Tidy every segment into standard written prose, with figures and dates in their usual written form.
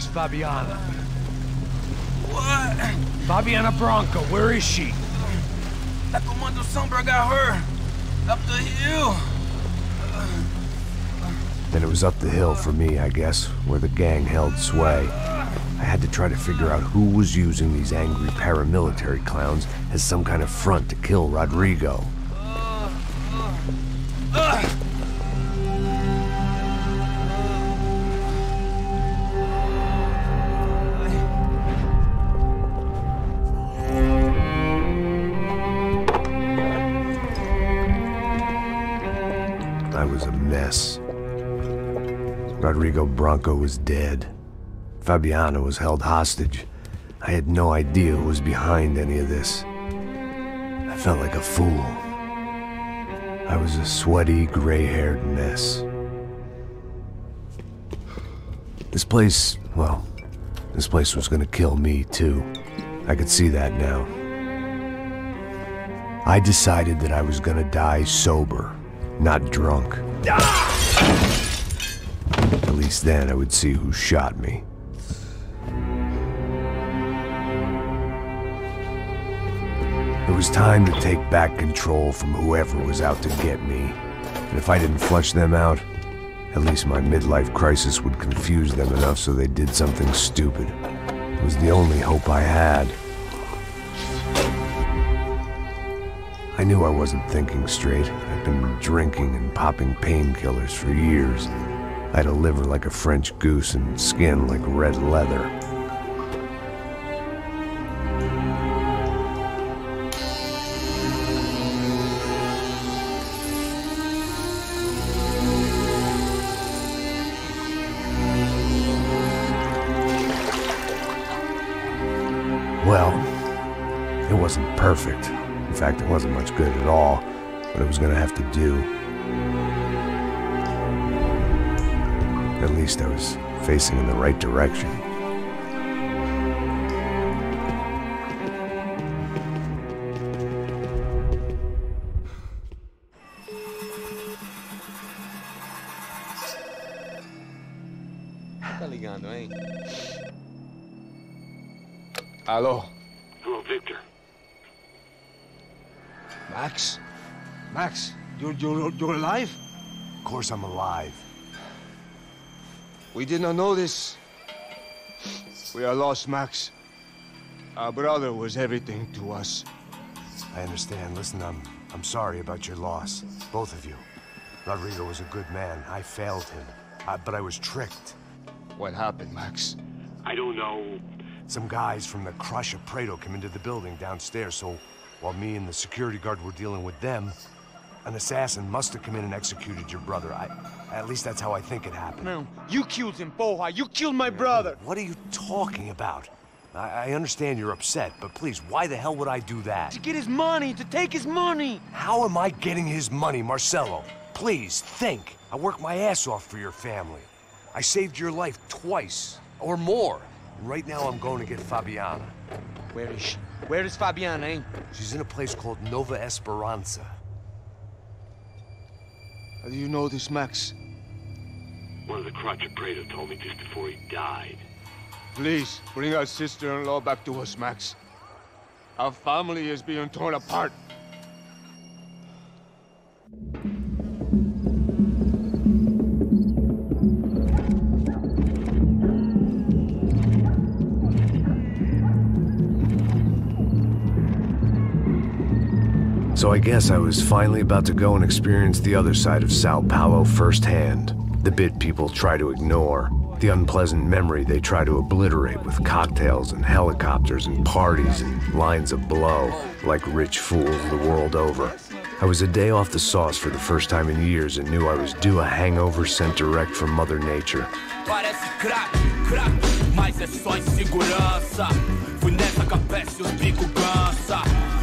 Where's Fabiana? What? Fabiana Branco, where is she? That Comando Sombra got her. Up the hill. Then it was up the hill for me, I guess, where the gang held sway. I had to try to figure out who was using these angry paramilitary clowns as some kind of front to kill Rodrigo. I was a mess. Rodrigo Branco was dead. Fabiana was held hostage. I had no idea who was behind any of this. I felt like a fool. I was a sweaty, gray-haired mess. This place, well, this place was gonna kill me too. I could see that now. I decided that I was gonna die sober, not drunk. At least then I would see who shot me. It was time to take back control from whoever was out to get me. And if I didn't flush them out, at least my midlife crisis would confuse them enough so they did something stupid. It was the only hope I had. I knew I wasn't thinking straight. I'd been drinking and popping painkillers for years. I had a liver like a French goose and skin like red leather. Well, it wasn't perfect. In fact, it wasn't much good at all, but it was gonna have to do. At least I was facing in the right direction. Tá ligando, hein? Alô? Hello, Victor. Max? Max, you're alive? Of course I'm alive. We did not know this. We are lost, Max. Our brother was everything to us. I understand. Listen, I'm sorry about your loss. Both of you. Rodrigo was a good man. I failed him. But I was tricked. What happened, Max? I don't know. Some guys from the Crush of Prado came into the building downstairs, so while me and the security guard were dealing with them, an assassin must have come in and executed your brother. At least that's how I think it happened. No, you killed him, Porra. You killed my brother. What are you talking about? I understand you're upset, but please, why the hell would I do that? To get his money, to take his money. How am I getting his money, Marcelo? Please, think. I worked my ass off for your family. I saved your life twice, or more. And right now I'm going to get Fabiana. Where is she? Where is Fabiana, eh? She's in a place called Nova Esperanza. How do you know this, Max? One of the Crotch of Prado told me just before he died. Please, bring our sister-in-law back to us, Max. Our family is being torn apart. So I guess I was finally about to go and experience the other side of Sao Paulo firsthand. The bit people try to ignore. The unpleasant memory they try to obliterate with cocktails and helicopters and parties and lines of blow, like rich fools the world over. I was a day off the sauce for the first time in years and knew I was due a hangover sent direct from Mother Nature. Parece crack, crack, mas é só insegurança. Fui nessa capeste, os bico cansa.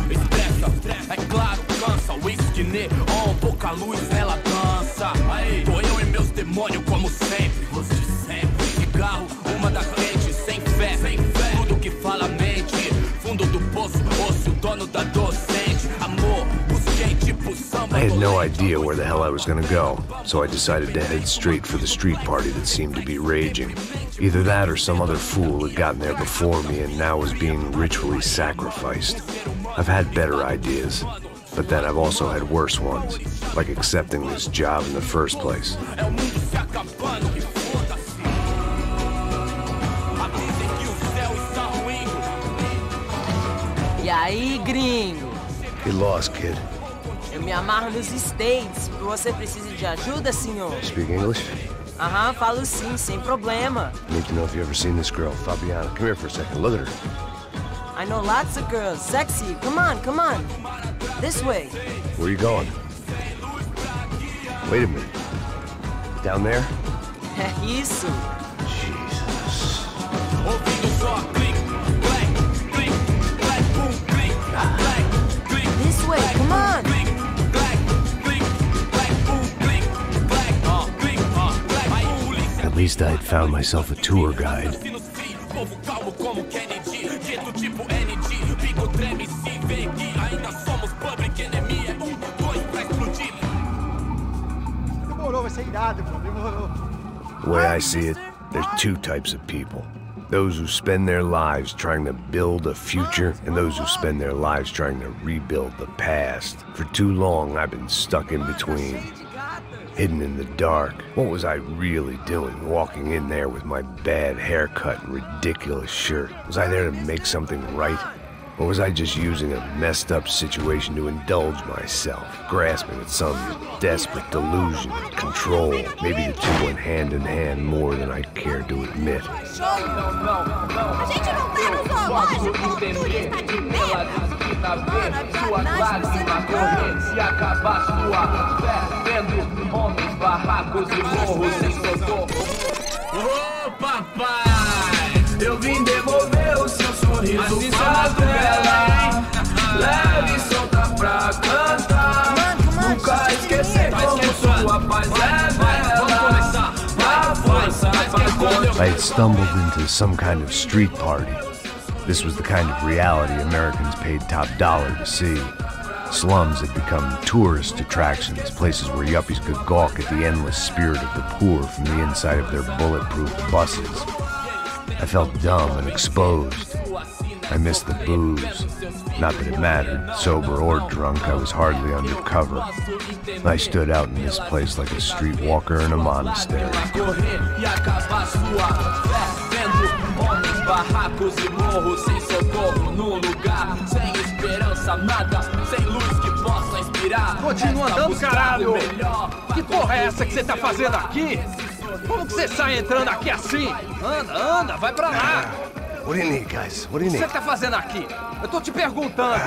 Estressa, é claro, cansa. Whisky, neon, pouca luz, ela dança. Aí, tô eu e meus demônios como sempre. Os de sempre. Cigarro, uma da quente, sem fé, sem fé. Tudo que fala mente. Fundo do poço, osso, dono da docente. Amor, busquei tipo samba. I had no idea where the hell I was gonna go, so I decided to head straight for the street party that seemed to be raging. Either that or some other fool had gotten there before me and now was being ritually sacrificed. I've had better ideas, but then I've also had worse ones, like accepting this job in the first place. E aí, gringo? Get lost, kid. Eu me amarro nos States. Você precisa de ajuda, senhor? Speak English? Aham, falo sim, sem problema. Need to know if you ever seen this girl, Fabiana. Come here for a second. Look at her. I know lots of girls. Sexy. Come on, come on. This way. Where are you going? Wait a minute. Down there? É isso. Jesus. This way, come on. At least I'd found myself a tour guide. The way I see it, there's two types of people. Those who spend their lives trying to build a future, and those who spend their lives trying to rebuild the past. For too long, I've been stuck in between, hidden in the dark. What was I really doing, walking in there with my bad haircut and ridiculous shirt? Was I there to make something right? Or was I just using a messed up situation to indulge myself, grasping at some desperate delusion of control? Maybe the two went hand in hand more than I cared to admit. A gente não tá no zoológico, turista de merda! Sua lágrima correr se acabar sua fé, vendo homens, barracos e morros sem socorro. Ô papai, eu vim devolver o seu sorriso pra tela, leve e solta pra cantar, nunca esquecer como sua paz é bela, a força pra I had stumbled into some kind of street party. This was the kind of reality Americans paid top dollar to see. Slums had become tourist attractions, places where yuppies could gawk at the endless spirit of the poor from the inside of their bulletproof buses. I felt dumb and exposed. I missed the booze. Not that it mattered, sober or drunk, I was hardly undercover. I stood out in this place like a streetwalker in a monastery. Barracos e morros sem socorro num lugar sem esperança, nada, sem luz que possa inspirar. Continua andando, caralho! Que porra é essa que você tá fazendo aqui? Como que você sai entrando aqui assim? Anda, anda, vai pra lá! What do you need, guys? What do you O que need? você tá fazendo aqui? Eu tô te perguntando.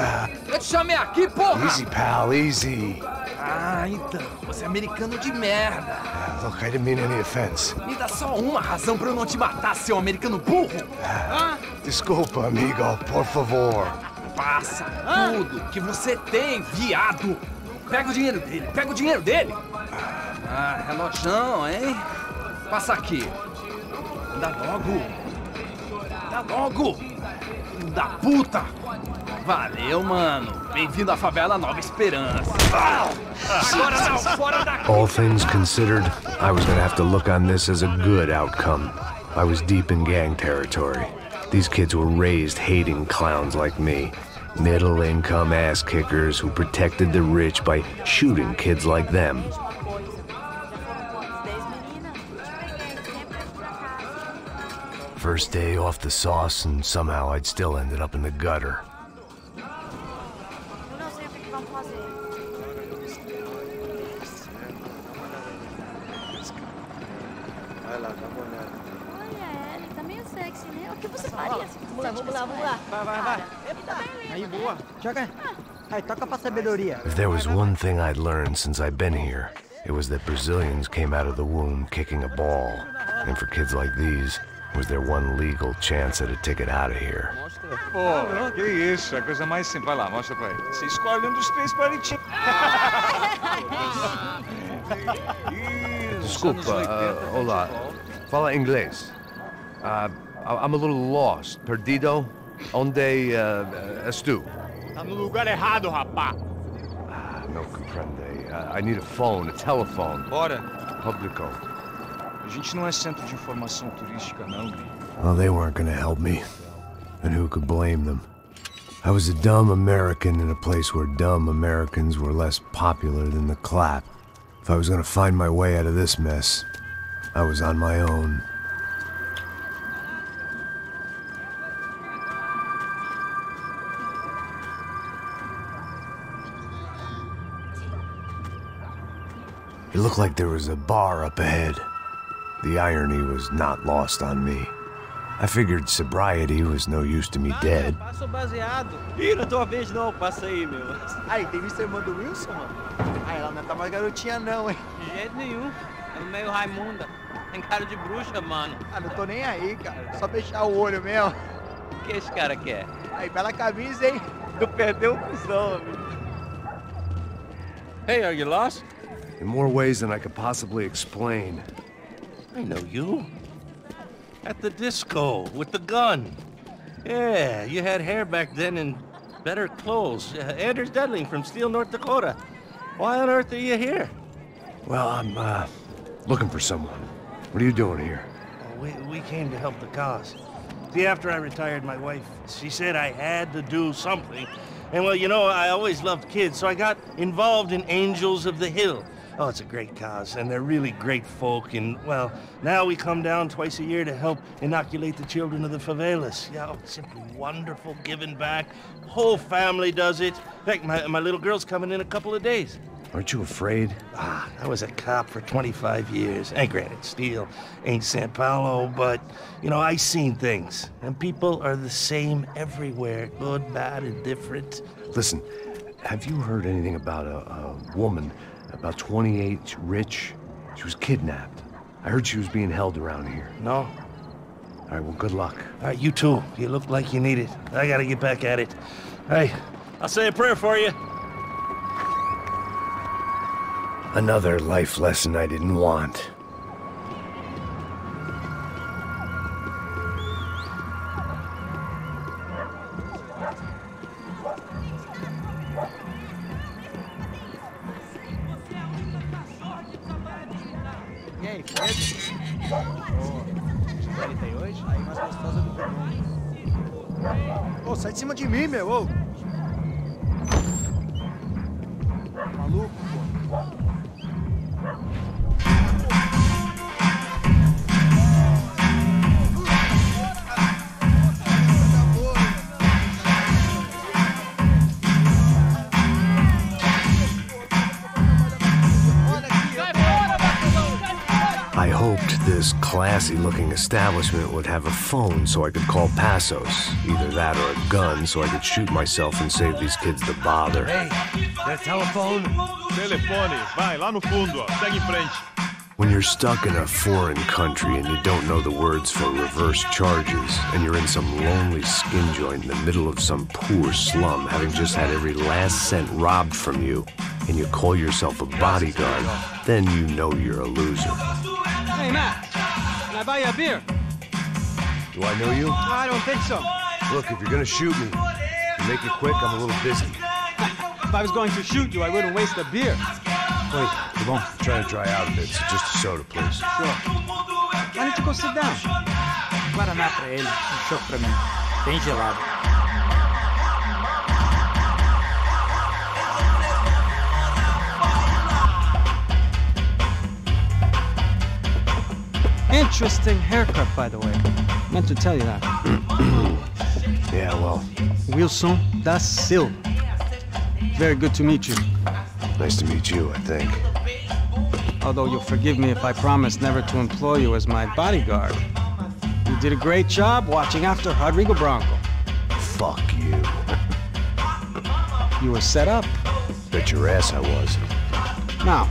Eu te chamei aqui, porra! Easy, pal, easy. Ah, então, você é americano de merda. Look, I didn't mean any offense. Me dá só uma razão pra eu não te matar, seu americano burro. Desculpa, amigo, por favor. Passa tudo que você tem, viado. Pega o dinheiro dele, pega o dinheiro dele. Ah, relojão, hein? Passa aqui. Dá logo. Dá logo. Filho da puta. Valeu, mano. Bem-vindo à favela Nova Esperança. Agora não, fora daqui. All things considered, I was gonna have to look on this as a good outcome. I was deep in gang territory. These kids were raised hating clowns like me. Middle-income ass-kickers who protected the rich by shooting kids like them. First day off the sauce, and somehow I'd still ended up in the gutter. Eu não sei o que vão fazer. Vai lá, dá uma olhada. Olha, ele tá meio sexy, né? O que você faria? Vamos lá, vamos lá, vamos lá. Vai. Ele tá bem lindo, Aí, né? boa. Joga. Aí, toca pra sabedoria. If there was one thing I'd learned since I'd been here, it was that Brazilians came out of the womb kicking a ball. And for kids like these, was their one legal chance at a ticket out of here. Pô, que isso, a coisa mais simples. Vai lá, mostra pra ele. Você escolhe um dos três palitinhos. Desculpa, olá. Fala inglês. I'm a little lost. Perdido? Onde, estou? Tá no lugar errado, rapá. no comprende. I need a phone, a telephone. Bora. Publico. A gente não é centro de informação turística, não. Well, they weren't gonna help me. And who could blame them? I was a dumb American in a place where dumb Americans were less popular than the clap. If I was gonna find my way out of this mess, I was on my own. It looked like there was a bar up ahead. The irony was not lost on me. I figured sobriety was no use to me dead. Passa o baseado. Ih, não é tua vez não, passa aí, meu. Aí, tem visto a irmã do Wilson, mano? Ah, ela não tá mais garotinha não, hein? De jeito nenhum. É meio Raimunda. Tem cara de bruxa, mano. Ah, não tô nem aí, cara. Só fechar o olho mesmo. O que esse cara quer? Aí, bela camisa, hein? Tu perdeu o cuzão, amigo. Hey, are you lost? In more ways than I could possibly explain. I know you. At the disco, with the gun. Yeah, you had hair back then and better clothes. Anders Dudling from Steele, North Dakota. Why on earth are you here? Well, I'm, looking for someone. What are you doing here? We came to help the cause. See, after I retired, my wife, she said I had to do something. And well, you know, I always loved kids, so I got involved in Angels of the Hill. Oh, it's a great cause, and they're really great folk, and, well, now we come down twice a year to help inoculate the children of the favelas. Yeah, oh, it's simply wonderful, giving back. Whole family does it. In fact, my little girl's coming in a couple of days. Aren't you afraid? I was a cop for 25 years. And granted, Steele ain't Sao Paulo, but, you know, I seen things. And people are the same everywhere, good, bad, and different. Listen, have you heard anything about a woman, about 28, rich? She was kidnapped. I heard she was being held around here. No? All right, well, good luck. All right, you too. You look like you need it. I gotta get back at it. Hey, I'll say a prayer for you. Another life lesson I didn't want. E aí, Fred? Ô, tem hoje? Aí, mais gostosa do mundo. Ô, sai de cima de mim, meu, ô! Maluco, pô. I hoped this classy-looking establishment would have a phone so I could call Passos. Either that or a gun so I could shoot myself and save these kids the bother. Hey, that telephone? Telefone, vai, lá no fundo, ó. Segue em frente. When you're stuck in a foreign country and you don't know the words for reverse charges, and you're in some lonely skin joint in the middle of some poor slum, having just had every last cent robbed from you, and you call yourself a bodyguard, then you know you're a loser. Hey, Matt, can I buy you a beer? Do I know you? I don't think so. Look, if you're gonna shoot me, make it quick, I'm a little busy. If I was going to shoot you, I wouldn't waste a beer. Wait, come on. I'm trying to dry out a bit, so just a soda, please. Sure. Why don't you go sit down? Guaraná pra ele, choco pra mim. Bem gelado. Interesting haircut, by the way. Meant to tell you that. Yeah, well. Wilson da Silva. Very good to meet you. Nice to meet you, I think. Although you'll forgive me if I promise never to employ you as my bodyguard. You did a great job watching after Rodrigo Branco. Fuck you. You were set up. Bet your ass I was. Now,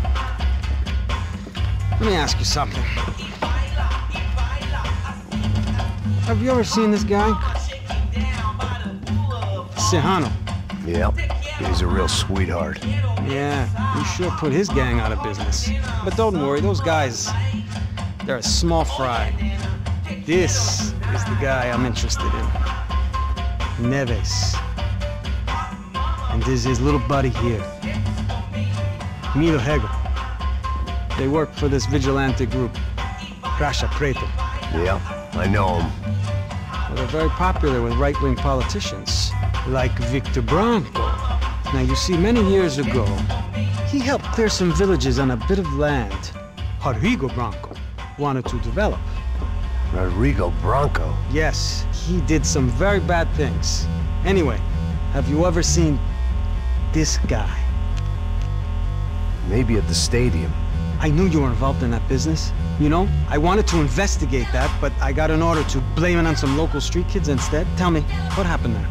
let me ask you something. Have you ever seen this guy? Serrano. Yep. He's a real sweetheart. Yeah, you sure put his gang out of business. But don't worry, those guys, they're a small fry. This is the guy I'm interested in. Neves. And this is his little buddy here. Milo Hegel. They work for this vigilante group, Crasha Preto. Yeah, I know him. Well, they're very popular with right-wing politicians, like Victor Branco. Now, you see, many years ago, he helped clear some villages on a bit of land Rodrigo Branco wanted to develop. Rodrigo Branco? Yes, he did some very bad things. Anyway, have you ever seen this guy? Maybe at the stadium. I knew you were involved in that business. You know, I wanted to investigate that, but I got an order to blame it on some local street kids instead. Tell me, what happened there?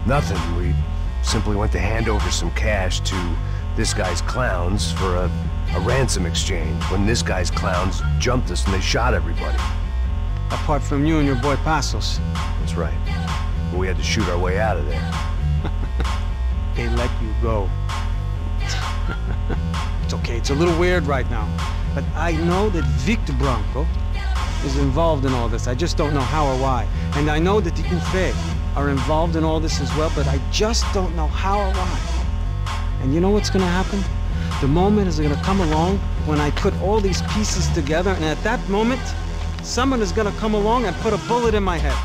Nothing. We simply went to hand over some cash to this guy's clowns for a ransom exchange when this guy's clowns jumped us and they shot everybody. Apart from you and your boy Passos. That's right. But we had to shoot our way out of there. They let you go. It's okay, it's a little weird right now. But I know that Victor Branco is involved in all this. I just don't know how or why. And I know that the UFE are involved in all this as well, but I just don't know how or why. And you know what's gonna happen? The moment is gonna come along when I put all these pieces together, and at that moment, someone is gonna come along and put a bullet in my head.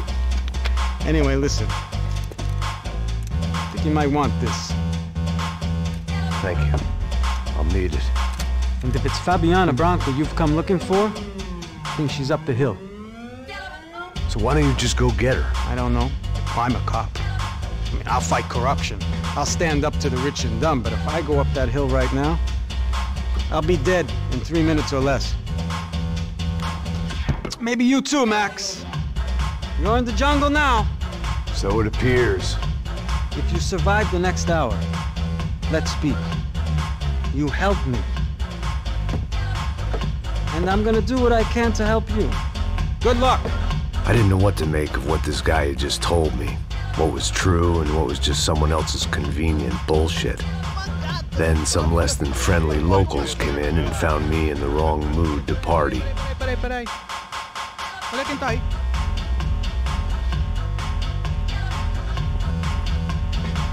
Anyway, listen. I think you might want this. Thank you. I'll need it. And if it's Fabiana Branco you've come looking for, I think she's up the hill. So why don't you just go get her? I don't know. I'm a cop. I mean, I'll fight corruption. I'll stand up to the rich and dumb, but if I go up that hill right now, I'll be dead in 3 minutes or less. Maybe you too, Max. You're in the jungle now. So it appears. If you survive the next hour, let's speak. You help me. And I'm gonna do what I can to help you. Good luck. I didn't know what to make of what this guy had just told me. What was true and what was just someone else's convenient bullshit. Then some less than friendly locals came in and found me in the wrong mood to party. Peraí. Olha quem tá aí.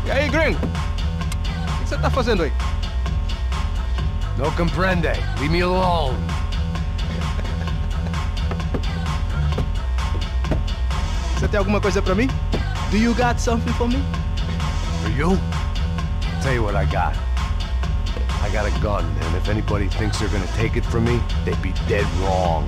E aí, gringo? O que você tá fazendo aí? No comprende. Leave me alone. Você tem alguma coisa pra mim? Do you got something for me? For you? Tell you what I got. I got a gun, and if anybody thinks they're gonna take it from me, they'd be dead wrong.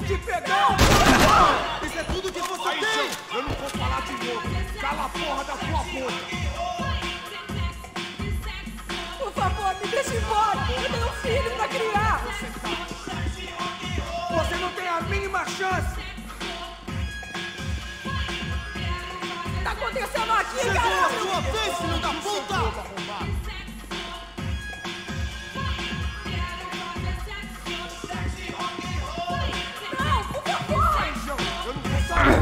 Te pegar! Isso é tudo que você tem! Eu não vou falar de novo! Cala a porra da sua boca! Por favor, me deixe embora! Eu tenho um filho pra criar! Você não tem a mínima chance! aqui, caralho! Sua vez, filho da puta! Não, por favor! Eu não vou sair!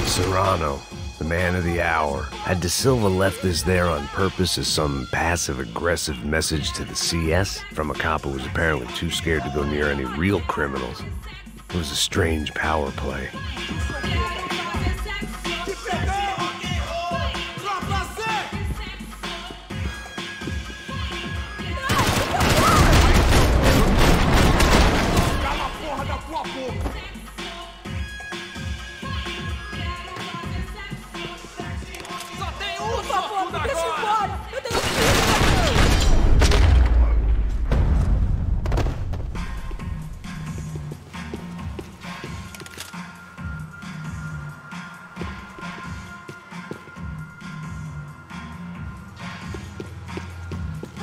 Serrano, the man of the hour. Had De Silva left this there on purpose as some passive-aggressive message to the CS from a cop who was apparently too scared to go near any real criminals? It was a strange power play.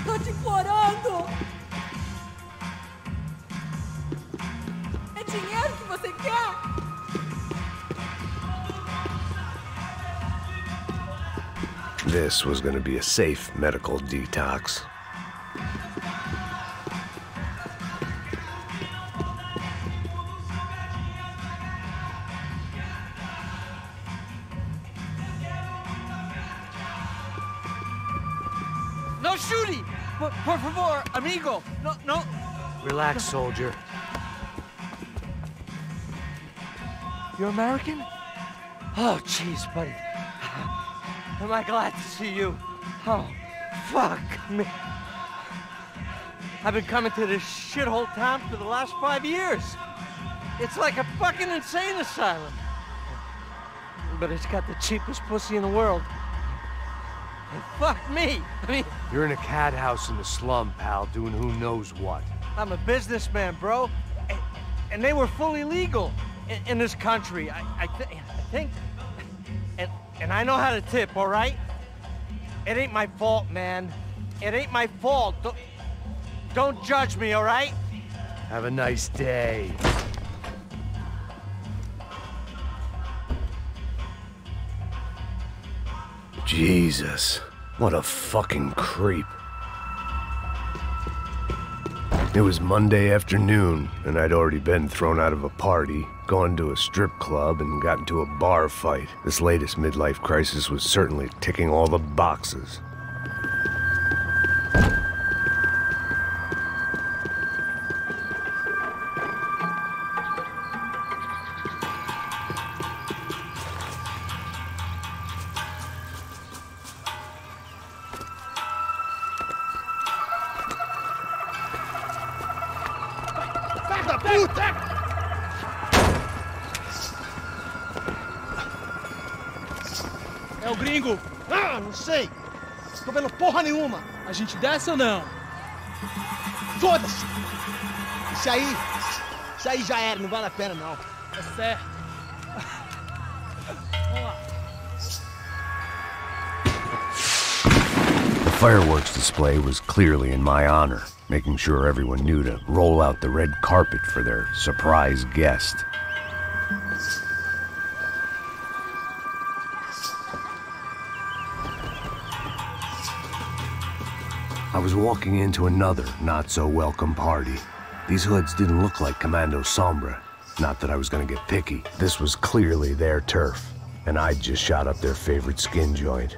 Tô te implorando! É dinheiro que você quer? This was going to be a safe medical detox. No shooting! Por favor, amigo! No. Relax, soldier. You're American? Oh, jeez, buddy. Am I glad to see you? Oh, fuck me. I've been coming to this shithole town for the last 5 years. It's like a fucking insane asylum. But it's got the cheapest pussy in the world. And fuck me. I mean, You're in a cat house in the slum, pal, doing who knows what. I'm a businessman, bro. And they were fully legal in this country. I think. And I know how to tip, all right? It ain't my fault, man. It ain't my fault. Don't judge me, all right? Have a nice day. Jesus, what a fucking creep. It was Monday afternoon, and I'd already been thrown out of a party, gone to a strip club, and got into a bar fight. This latest midlife crisis was certainly ticking all the boxes. É o gringo. Ah, não sei. Tô vendo porra nenhuma. A gente desce ou não? Foda-se. Isso aí já era, não vale a pena não. É certo. Vamos lá. The fireworks display was clearly in my honor, making sure everyone knew to roll out the red carpet for their surprise guest. I was walking into another not-so-welcome party. These hoods didn't look like Commando Sombra. Not that I was gonna get picky. This was clearly their turf, and I'd just shot up their favorite skin joint.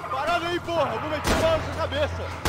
Parada aí, porra! Eu vou meter bala na sua cabeça!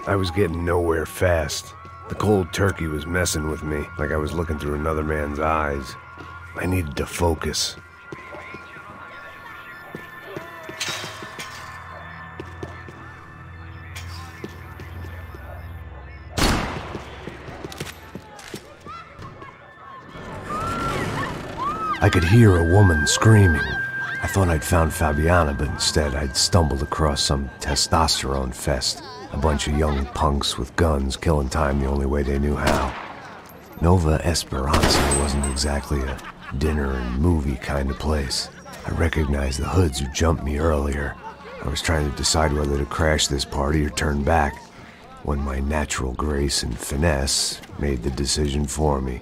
I was getting nowhere fast. The cold turkey was messing with me, like I was looking through another man's eyes. I needed to focus. I could hear a woman screaming. I thought I'd found Fabiana, but instead I'd stumbled across some testosterone fest. A bunch of young punks with guns killing time the only way they knew how. Nova Esperanza wasn't exactly a dinner and movie kind of place. I recognized the hoods who jumped me earlier. I was trying to decide whether to crash this party or turn back, when my natural grace and finesse made the decision for me.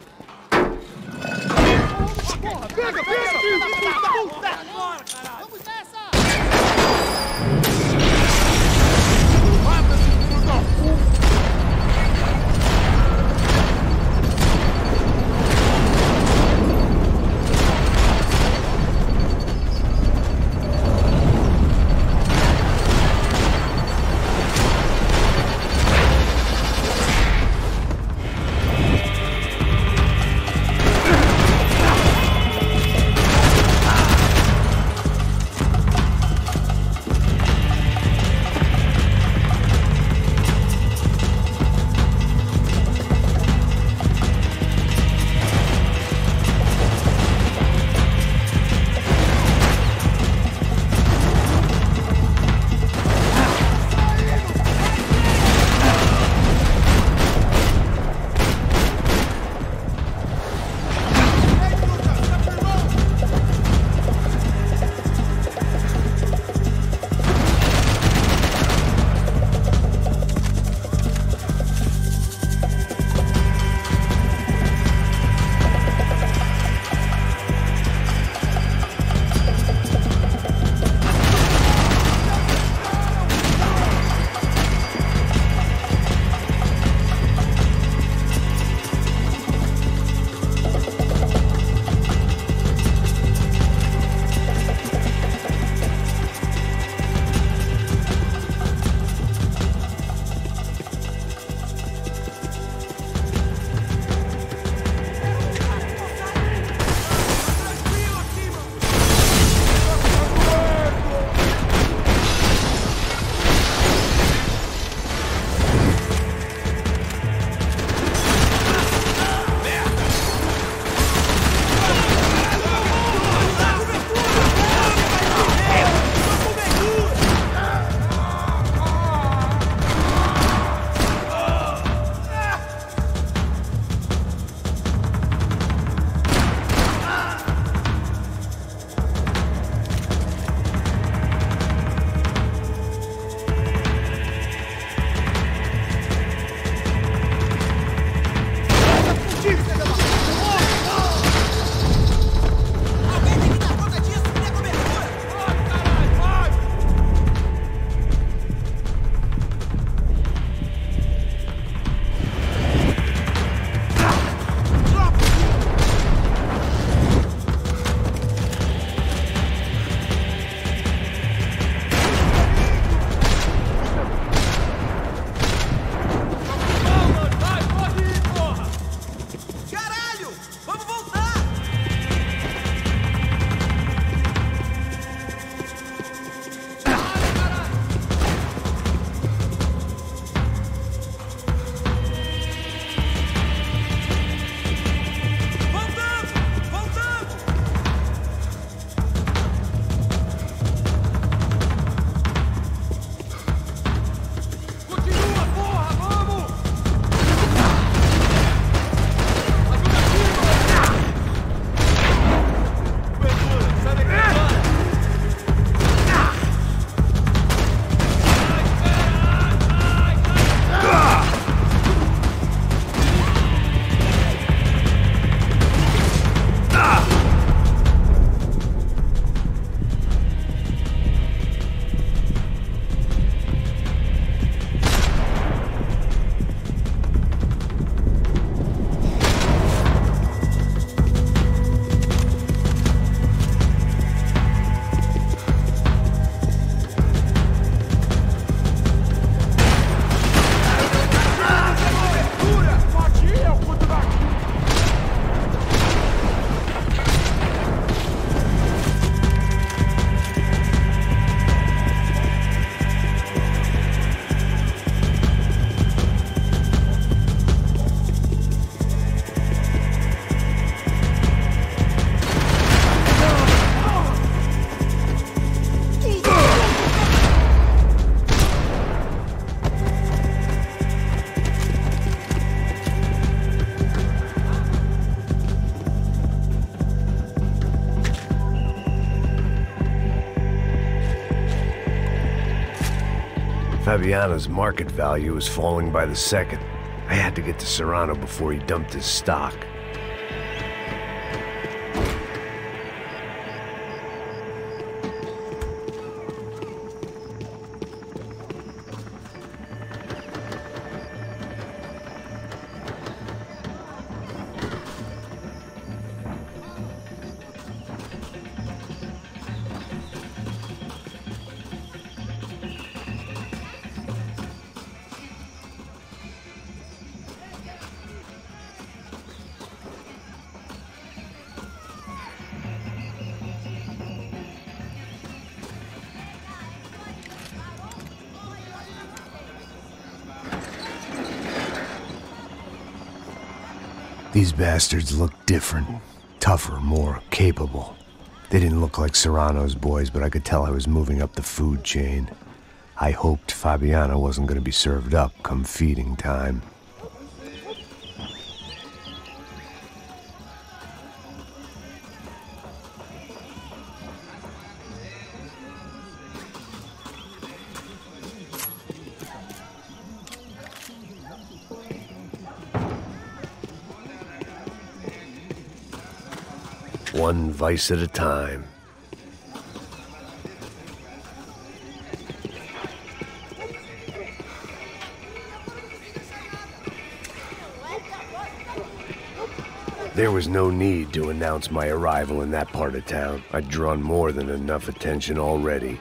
Fabiana's market value was falling by the second. I had to get to Serrano before he dumped his stock. These bastards looked different, tougher, more capable. They didn't look like Serrano's boys, but I could tell I was moving up the food chain. I hoped Fabiana wasn't going to be served up come feeding time. One vice at a time. There was no need to announce my arrival in that part of town. I'd drawn more than enough attention already.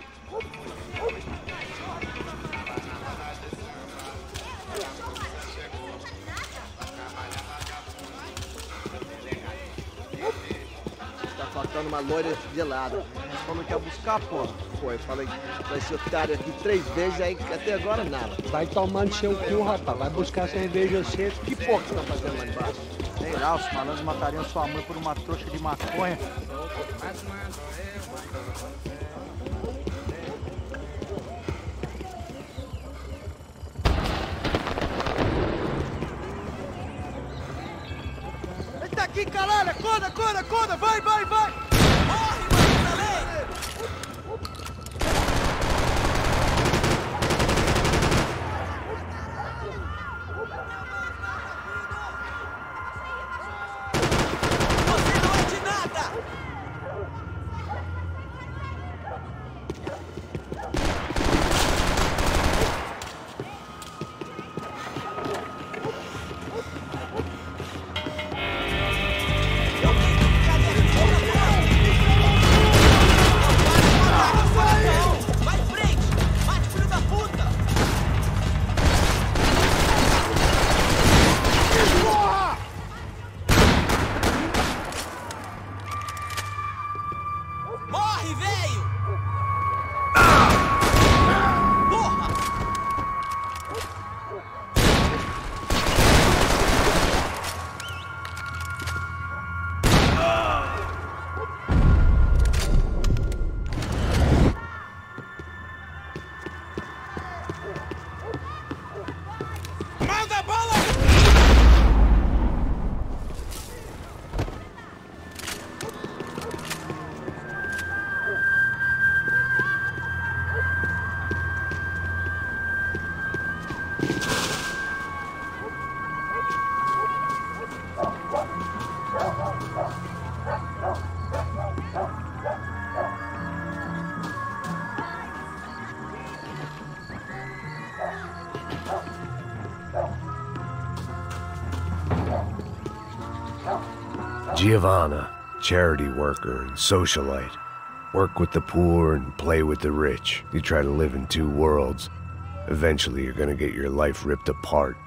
Uma loira gelada. Falou que ia buscar, pô. Foi, falei pra esse otário aqui 3 vezes, aí até agora nada. Vai tomando seu cu, rapaz. Vai buscar cerveja cedo. Que porra que você tá fazendo lá embaixo? Sei lá, os malandros matariam sua mãe por uma trouxa de maconha. Ele tá aqui, caralho! Acorda, acorda, acorda! Vai, vai, vai! Giovanna, charity worker and socialite. Work with the poor and play with the rich. You try to live in 2 worlds. Eventually you're gonna get your life ripped apart.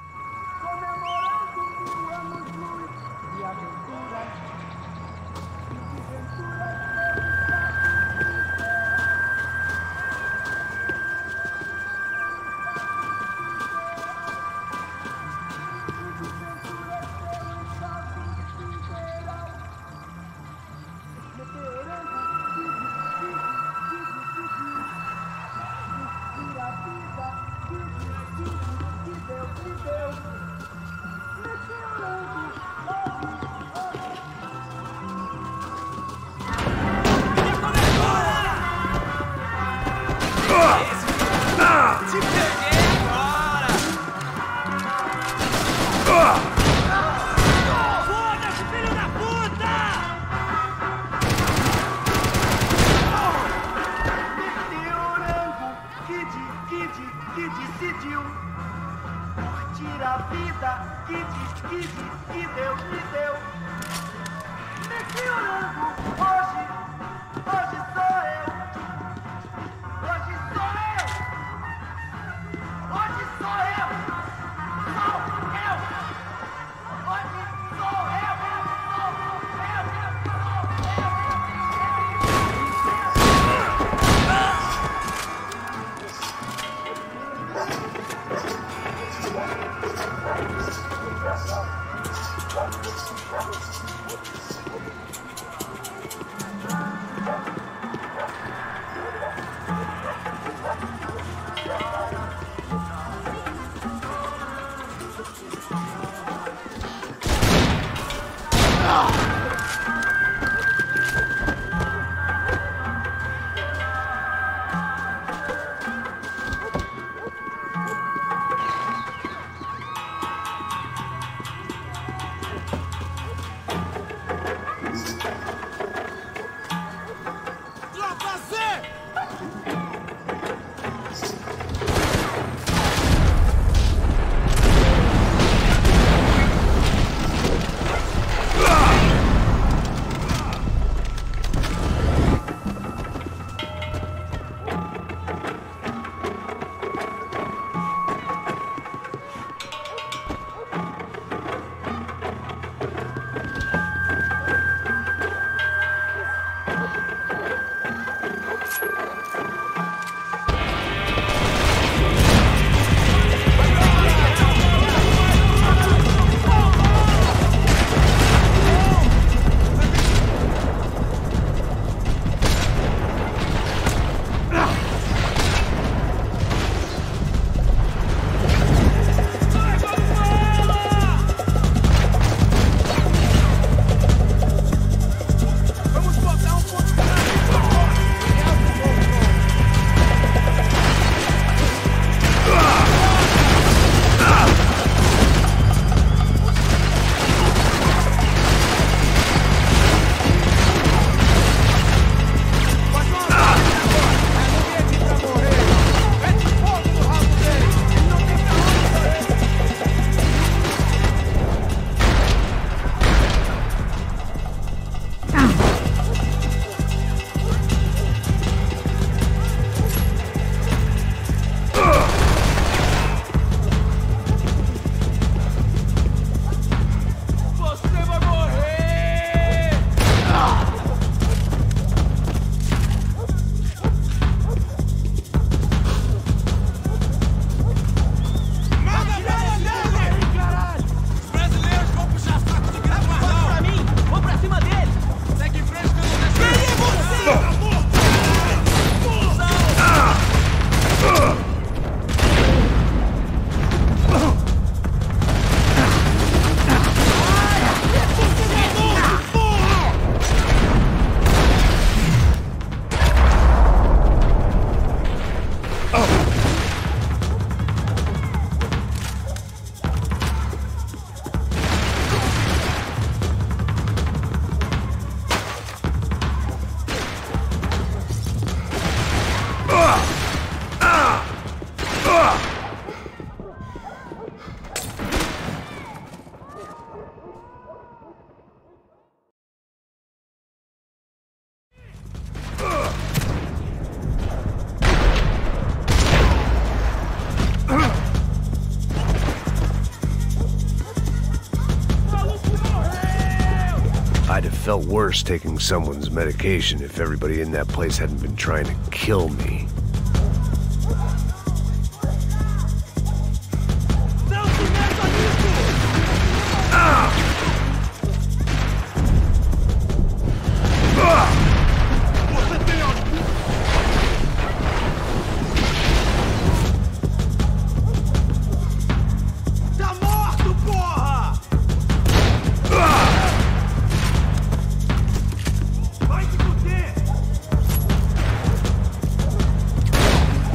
I'd have felt worse taking someone's medication if everybody in that place hadn't been trying to kill me.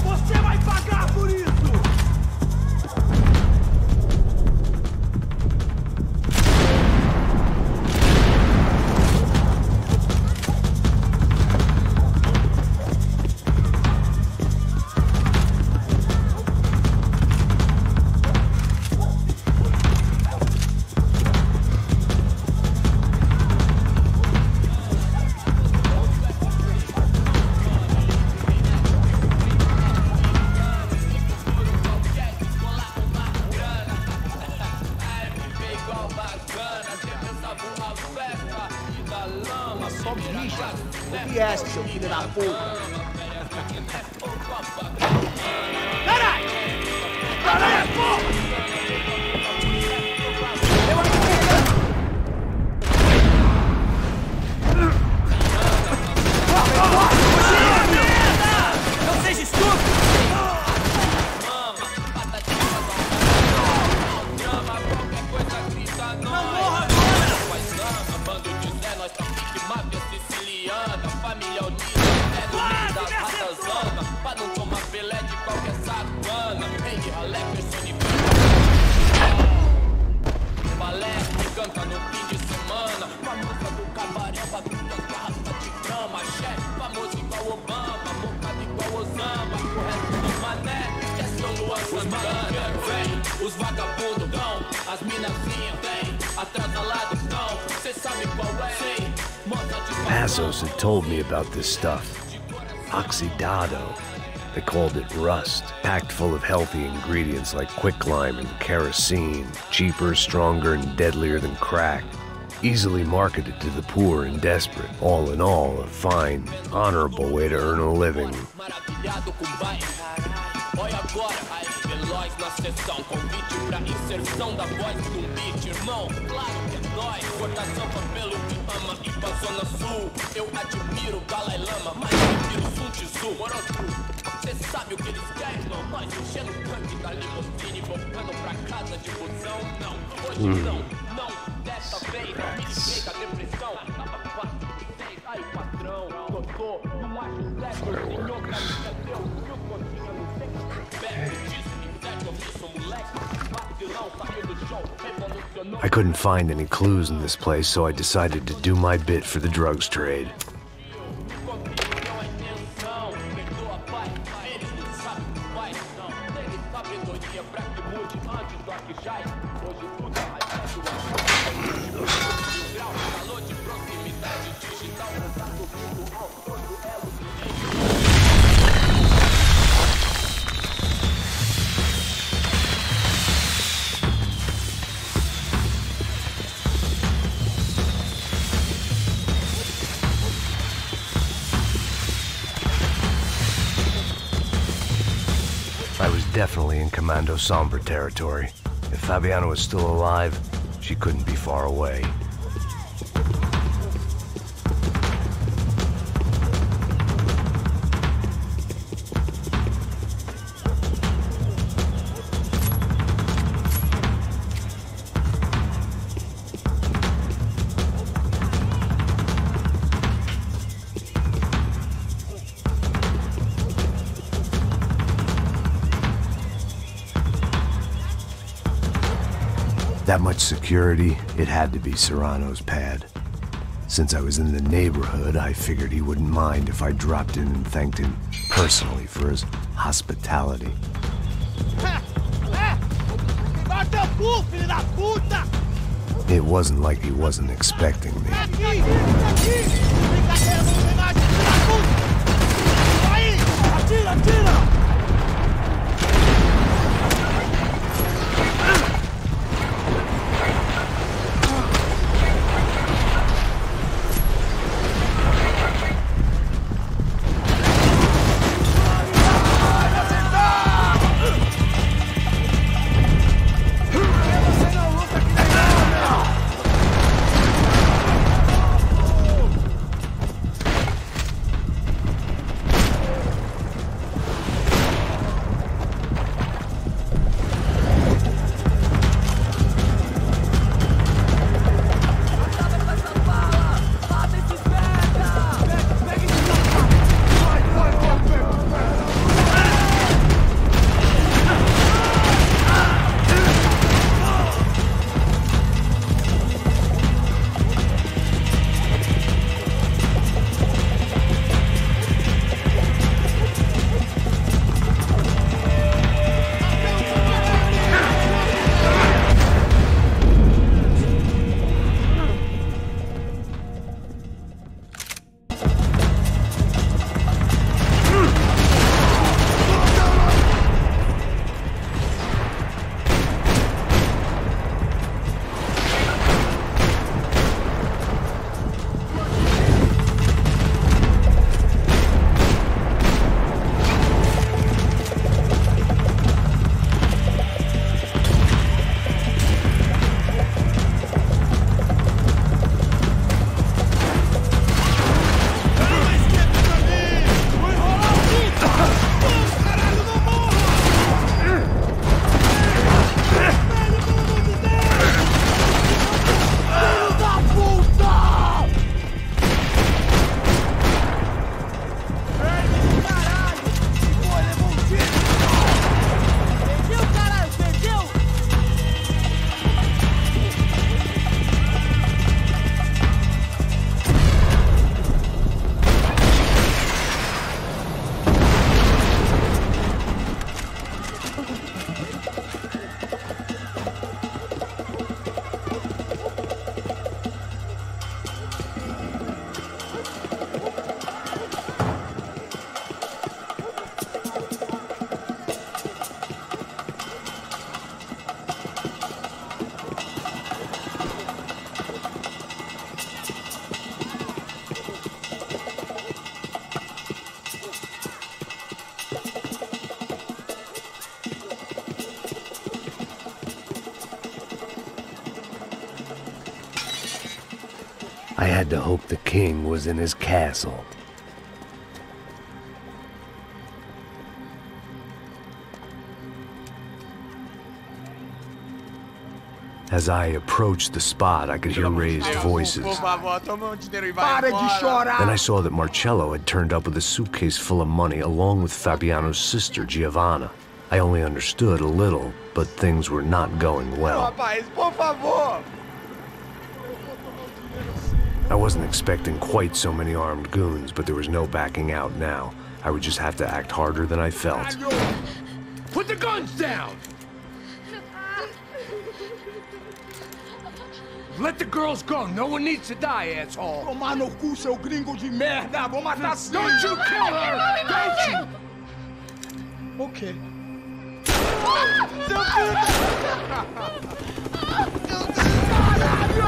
Você vai Só bicha. O vieste, seu filho da puta. Caralho! Caralho, porra! Não seja estúpido! Os vagabundos dão, as minazinhas tem, atrasalado dão, cê sabe qual é? Passos had told me about this stuff. Oxidado. They called it rust, packed full of healthy ingredients like quicklime and kerosene, cheaper, stronger, and deadlier than crack. Easily marketed to the poor and desperate. All in all, a fine, honorable way to earn a living. Olha agora, aí veloz na sessão, convite pra inserção da voz do beat, irmão. Claro que é nóis, cortação cabelo que ama e pra zona sul. Eu admiro o Dalai Lama, mas prefiro Sun Tzu. Morosu, cê sabe o que eles querem, irmão? Nós enchendo o tanque da limusine, voltando pra casa de busão. Não, hoje não, dessa vez não me liguei da depressão. Tava 4, 6, aí patrão, doutor, não acho certo, senhor, pra mim é Deus, viu, continha no I couldn't find any clues in this place, so I decided to do my bit for the drugs trade. I was definitely in Commando Sombra territory. If Fabiana was still alive, she couldn't be far away. That much security, it had to be Serrano's pad. Since I was in the neighborhood, I figured he wouldn't mind if I dropped in and thanked him personally for his hospitality. It wasn't like he wasn't expecting me. I had to hope the king was in his castle. As I approached the spot, I could hear raised voices. Then I saw that Marcello had turned up with a suitcase full of money along with Fabiano's sister, Giovanna. I only understood a little, but things were not going well. I wasn't expecting quite so many armed goons, but there was no backing out now. I would just have to act harder than I felt. Put the guns down! Let the girls go. No one needs to die, asshole. Tomar no cu, seu gringo de merda. Vou matar sim. Don't you kill her! Don't you? Okay. Caralho!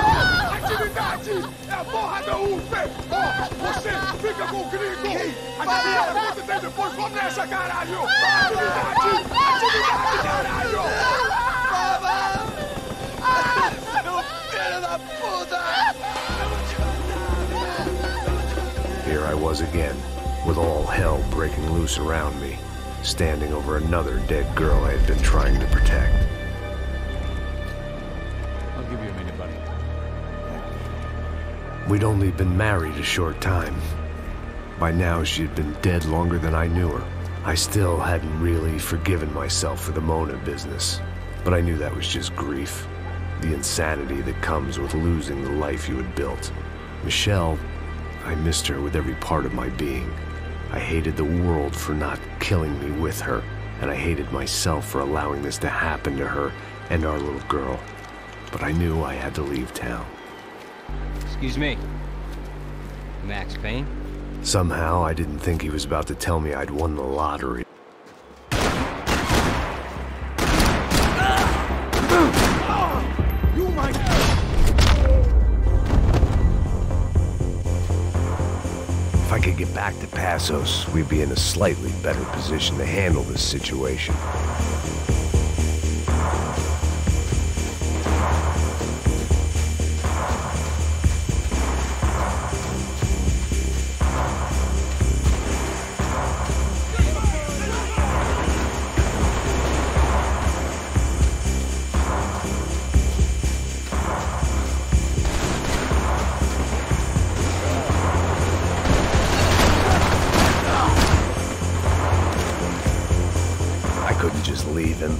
Atividade! É a porra da UFE! Você fica com o gringo! Atividade você tem depois, vamos nessa, caralho! Atividade! Atividade, caralho! Here I was again, with all hell breaking loose around me, standing over another dead girl I had been trying to protect. I'll give you a minute, buddy. We'd only been married a short time. By now, she had been dead longer than I knew her. I still hadn't really forgiven myself for the Mona business, but I knew that was just grief. The insanity that comes with losing the life you had built. Michelle, I missed her with every part of my being. I hated the world for not killing me with her, and I hated myself for allowing this to happen to her and our little girl. But I knew I had to leave town. Excuse me. Max Payne? Somehow, I didn't think he was about to tell me I'd won the lottery. If I could get back to Passos, we'd be in a slightly better position to handle this situation. Just leave him.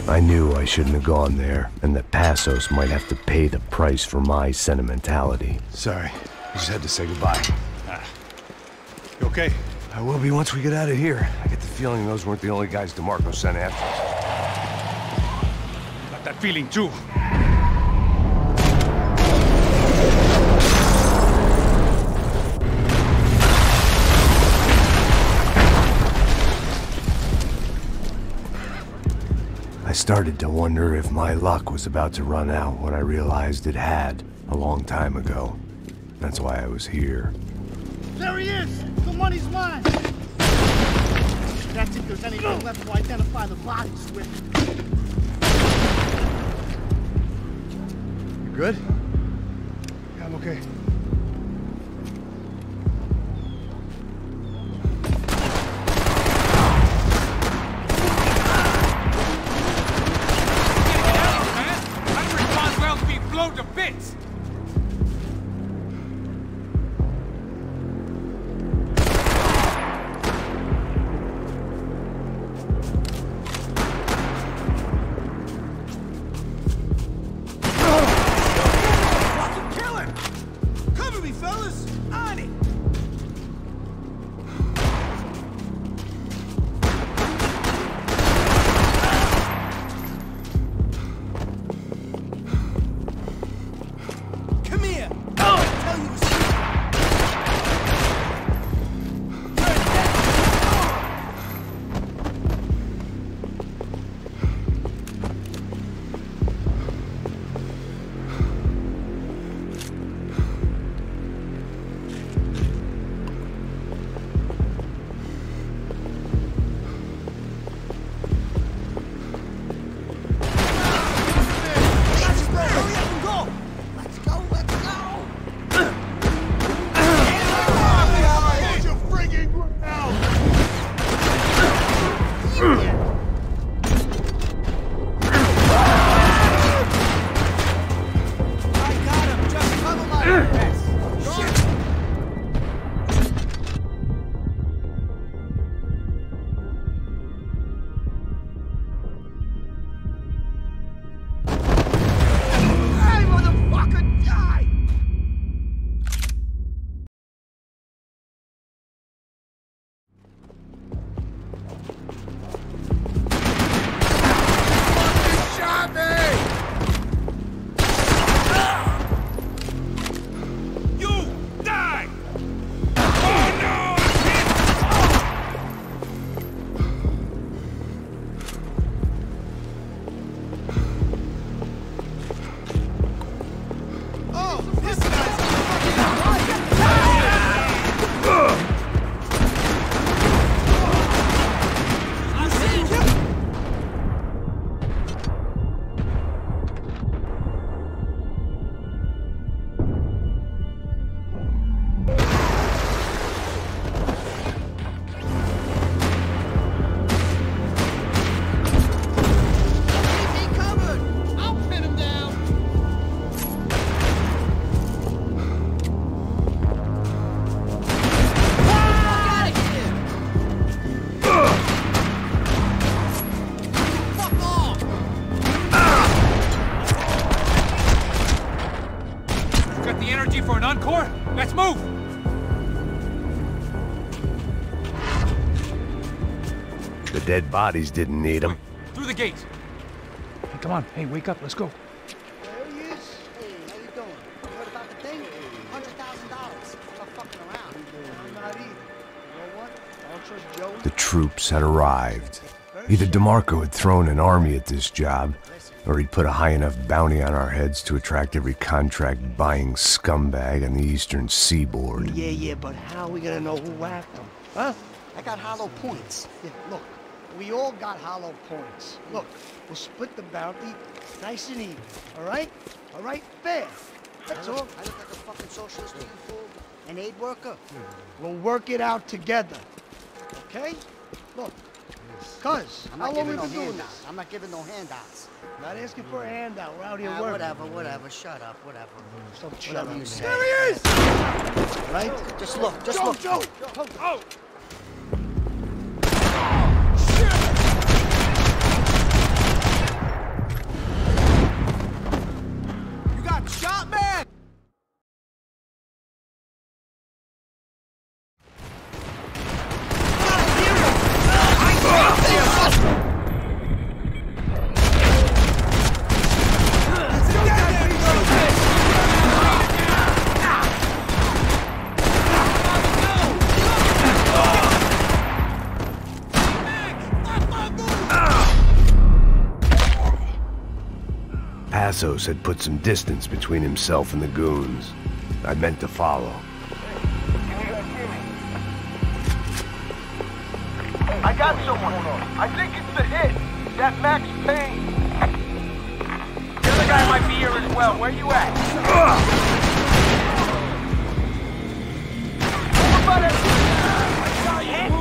I knew I shouldn't have gone there, and that Passos might have to pay the price for my sentimentality. Sorry, I just had to say goodbye. You okay? I will be once we get out of here. I get the feeling those weren't the only guys DeMarco sent after us. Got that feeling too. I started to wonder if my luck was about to run out when I realized it had, a long time ago. That's why I was here. There he is! The money's mine! That's if there's anything left to identify the bodies with. You good? Yeah, I'm okay. dead bodies didn't need them. Through the gate. Hey, come on. Hey, wake up. Let's go. There he is. Hey, how you doing? You heard about the thing? $100,000. I'm not fucking around. I'm not either. You know what? I don't trust Joey. The troops had arrived. Either DeMarco had thrown an army at this job, or he'd put a high enough bounty on our heads to attract every contract-buying scumbag on the eastern seaboard. Yeah, but how are we gonna know who whacked him? Huh? I got hollow points. Yeah, look, we all got hollow points. Look, we'll split the bounty nice and even, all right? All right? Fair. That's all. I look like a fucking socialist to you, fool. An aid worker. We'll work it out together, okay? Look, cuz, how long we been doing this? I'm not giving no handouts. Not asking for a handout. We're out here working. Whatever. Shut up, whatever. Stop shut up. There he is! Right? Just look, look. Joe! Oh! You got shot, man! Passos had put some distance between himself and the goons. I meant to follow. I got someone. I think it's the hit. That Max Payne. The other guy might be here as well. Where you at? Hit?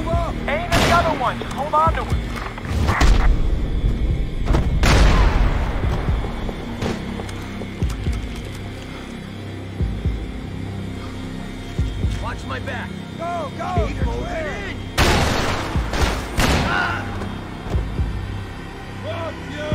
Payne and the other one. Just hold on to it. Watch my back. Go! Move it in! Fuck you!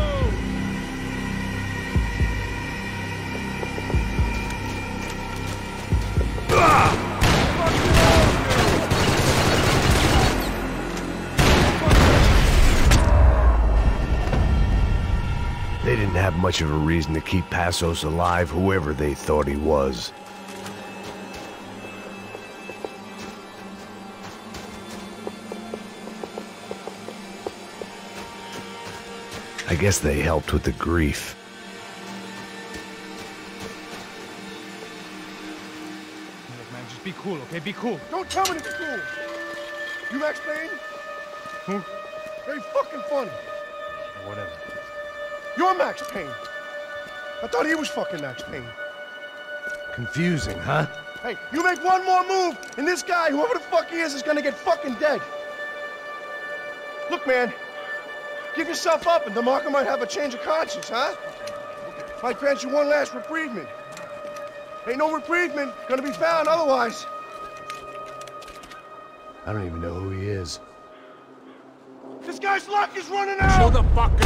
They didn't have much of a reason to keep Passos alive, whoever they thought he was. I guess they helped with the grief. Look, man, just be cool, okay? Be cool. Don't tell me to be cool! You Max Payne? Who? Very fucking funny. Whatever. You're Max Payne. I thought he was fucking Max Payne. Confusing, huh? Hey, you make one more move, and this guy, whoever the fuck he is gonna get fucking dead. Look, man. Give yourself up, and DeMarco might have a change of conscience, huh? Might grant you one last reprievement. Ain't no reprievement gonna be found otherwise. I don't even know who he is. This guy's luck is running out! Show the fuck up!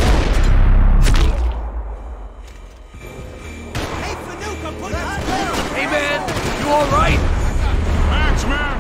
Hey, Fanuca, put it on there! Hey, man! You all right? Max, man!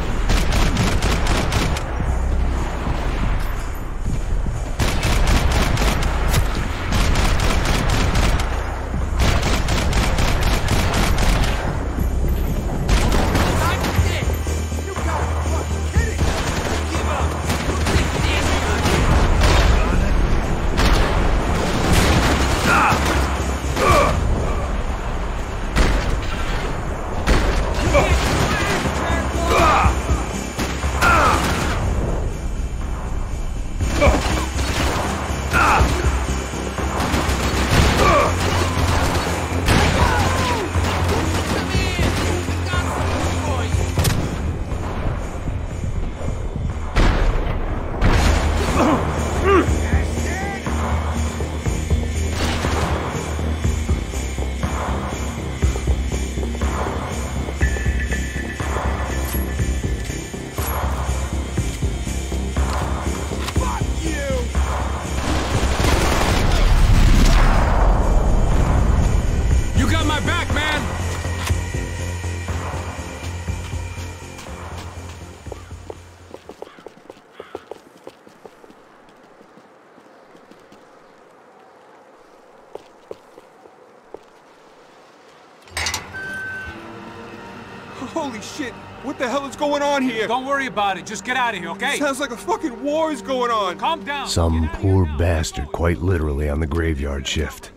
Holy shit! What the hell is going on here? Don't worry about it. Just get out of here, okay? Sounds like a fucking war is going on. Calm down. Some poor bastard quite literally on the graveyard shift.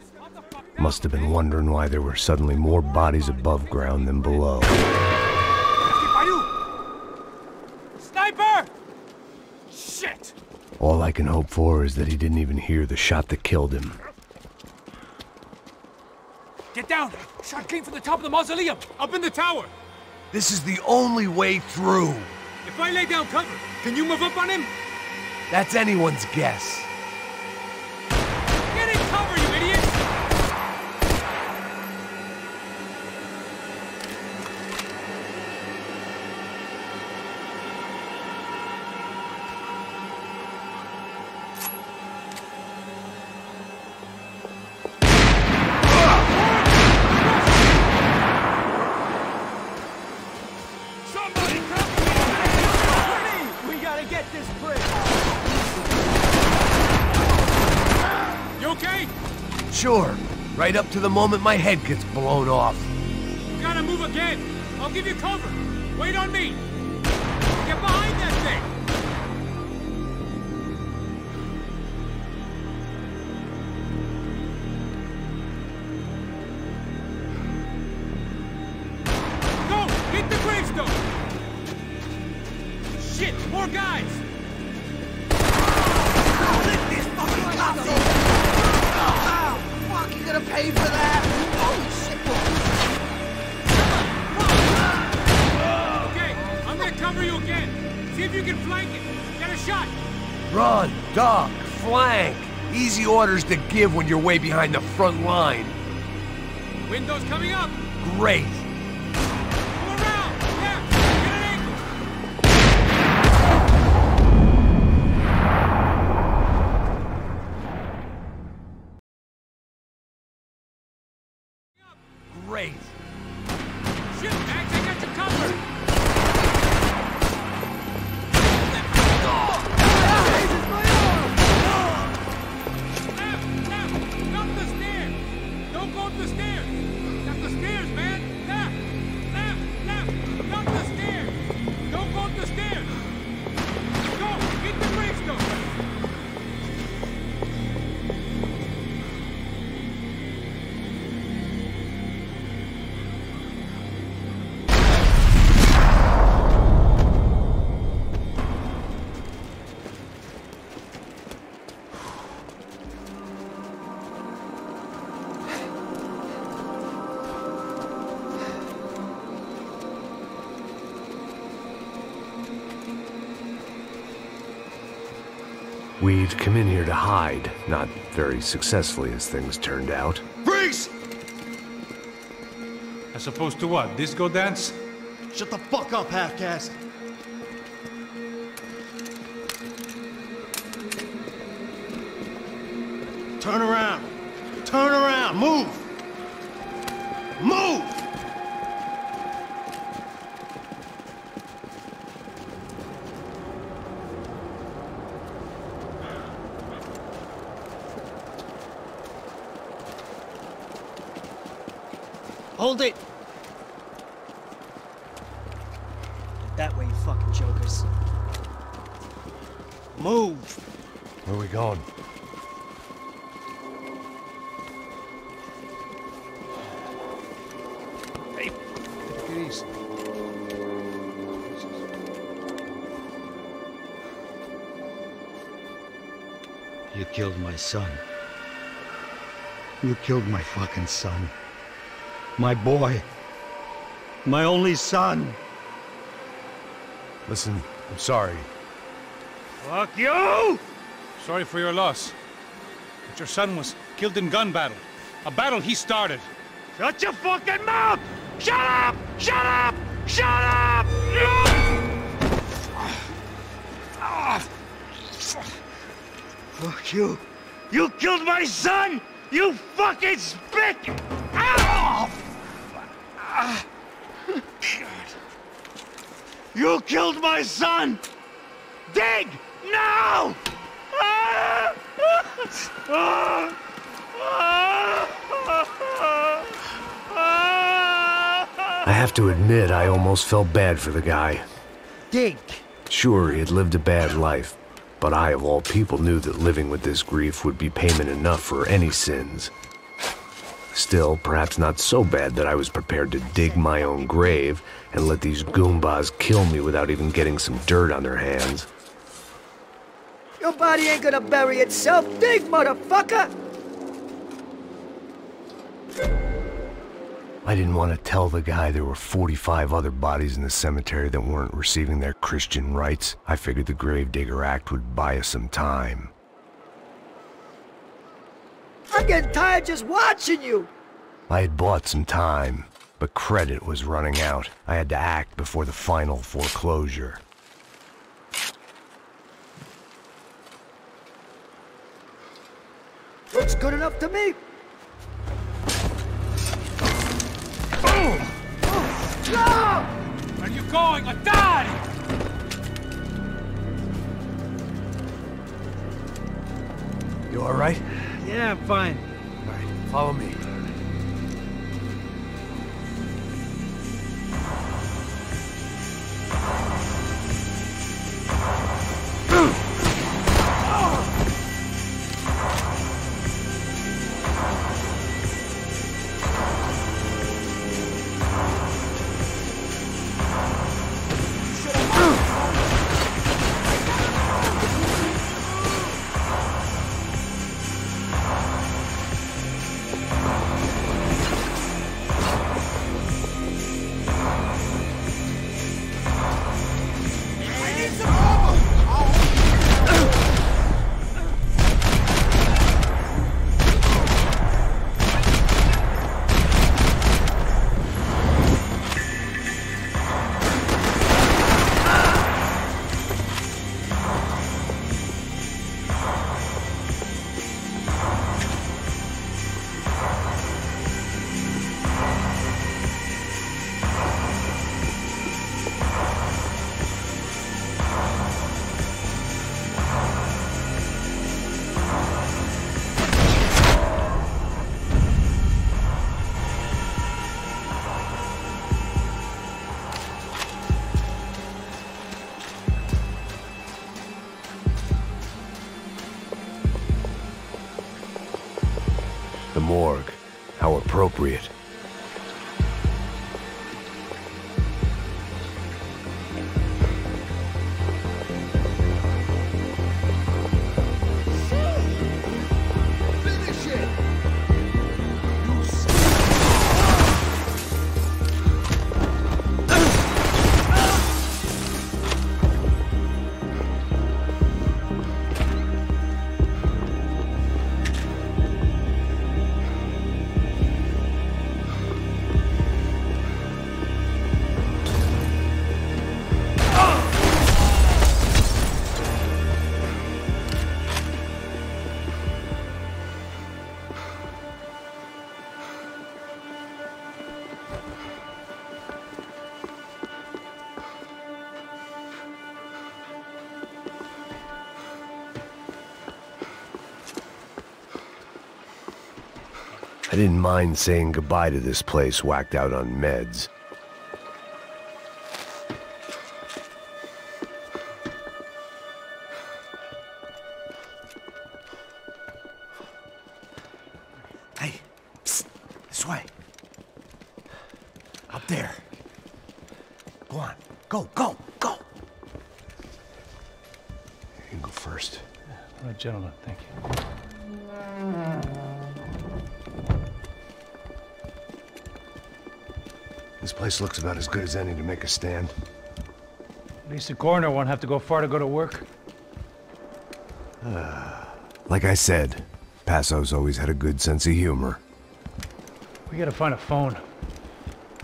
Must have been wondering why there were suddenly more bodies above ground than below. Sniper! Shit! All I can hope for is that he didn't even hear the shot that killed him. Get down! Shot came from the top of the mausoleum! Up in the tower! This is the only way through. If I lay down cover, can you move up on him? That's anyone's guess. Get in cover, you idiot! Sure, right up to the moment my head gets blown off. You gotta move again. I'll give you cover. Wait on me. Get behind that thing. Go! Hit the gravestone! Shit! More guys! You gonna pay for that? Holy shit! Okay, I'm gonna cover you again. See if you can flank it. Get a shot. Run, duck, flank. Easy orders to give when you're way behind the front line. Windows coming up. Great. Go around. Yeah, get an angle. Great. Shit, Max, I got you covered. Left, up the stairs. Don't go up the stairs. Up the stairs, man. Left, up the stairs. Don't go up the stairs. Go, get the gravestone. We'd come in here to hide, not very successfully as things turned out. Freeze! As opposed to what? Disco dance? Shut the fuck up, half-caste. Turn around. Turn around. Move. Move! Hold it! That way, you fucking jokers. Move! Where are we going? Hey, take it easy. You killed my son. You killed my fucking son. My boy. My only son. Listen, I'm sorry. Fuck you! Sorry for your loss. But your son was killed in gun battle. A battle he started. Shut your fucking mouth! Shut up! Shut up! Shut up! Fuck you! You killed my son! You fucking spick! Ow! You killed my son! Dig! Now! I have to admit, I almost felt bad for the guy. Dig. Sure, he had lived a bad life, but I, of all people, knew that living with this grief would be payment enough for any sins. Still, perhaps not so bad that I was prepared to dig my own grave and let these Goombas kill me without even getting some dirt on their hands. Your body ain't gonna bury itself. Dig, motherfucker! I didn't want to tell the guy there were 45 other bodies in the cemetery that weren't receiving their Christian rites. I figured the Gravedigger Act would buy us some time. I'm getting tired just watching you! I had bought some time, but credit was running out. I had to act before the final foreclosure. Looks good enough to me. No! Where are you going? I died! You all right? Yeah, I'm fine. All right, follow me. The morgue. How appropriate. Finish it! I didn't mind saying goodbye to this place whacked out on meds. Hey, psst, this way. Up there. Go on, go, go, go! You can go first. All right, gentlemen, thank you. This place looks about as good as any to make a stand. At least the coroner won't have to go far to go to work. Like I said, Passo's always had a good sense of humor. We gotta find a phone.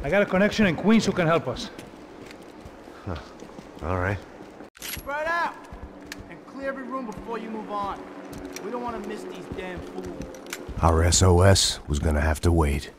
I got a connection in Queens who can help us. Huh. All right. Spread out! And clear every room before you move on. We don't want to miss these damn fools. Our SOS was gonna have to wait.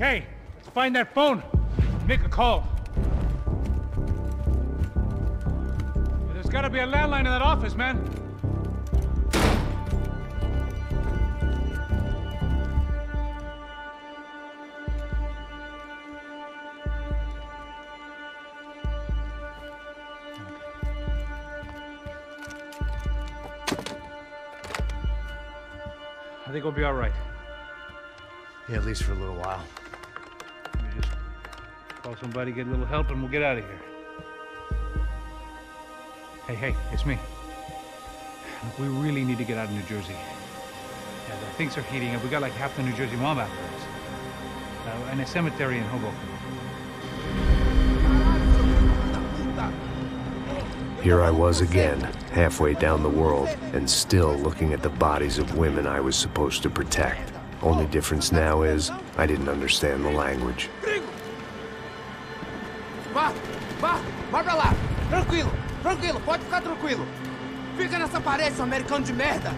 Okay, let's find that phone. Make a call. There's gotta be a landline in that office, man. I think we'll be all right. Yeah, at least for a little while. Let me just call somebody, get a little help, and we'll get out of here. Hey, it's me. Look, we really need to get out of New Jersey. Yeah, things are heating up. We got like half the New Jersey mob after us. And a cemetery in Hoboken. Here I was again, halfway down the world, and still looking at the bodies of women I was supposed to protect. Only difference now is, I didn't understand the language. Vai pra lá. Tranquilo, pode ficar tranquilo. Fica nessa parede, seu americano de merda.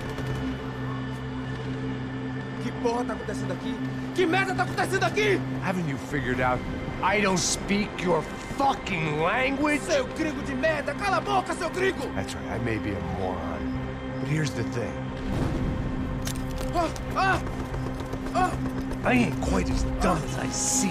Que porra tá acontecendo aqui? Que merda tá acontecendo aqui? Haven't you figured out I don't speak your fucking language? Seu gringo de merda, cala a boca, seu gringo! That's right, I may be a moron, but here's the thing. I ain't quite as dumb as I seem.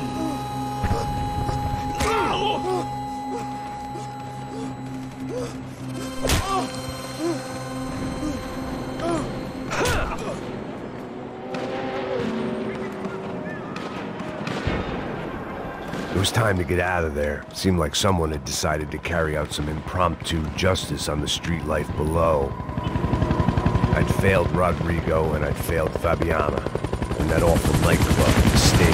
It was time to get out of there. Seemed like someone had decided to carry out some impromptu justice on the street life below. I'd failed Rodrigo and I'd failed Fabiana. And that awful nightclub had stayed in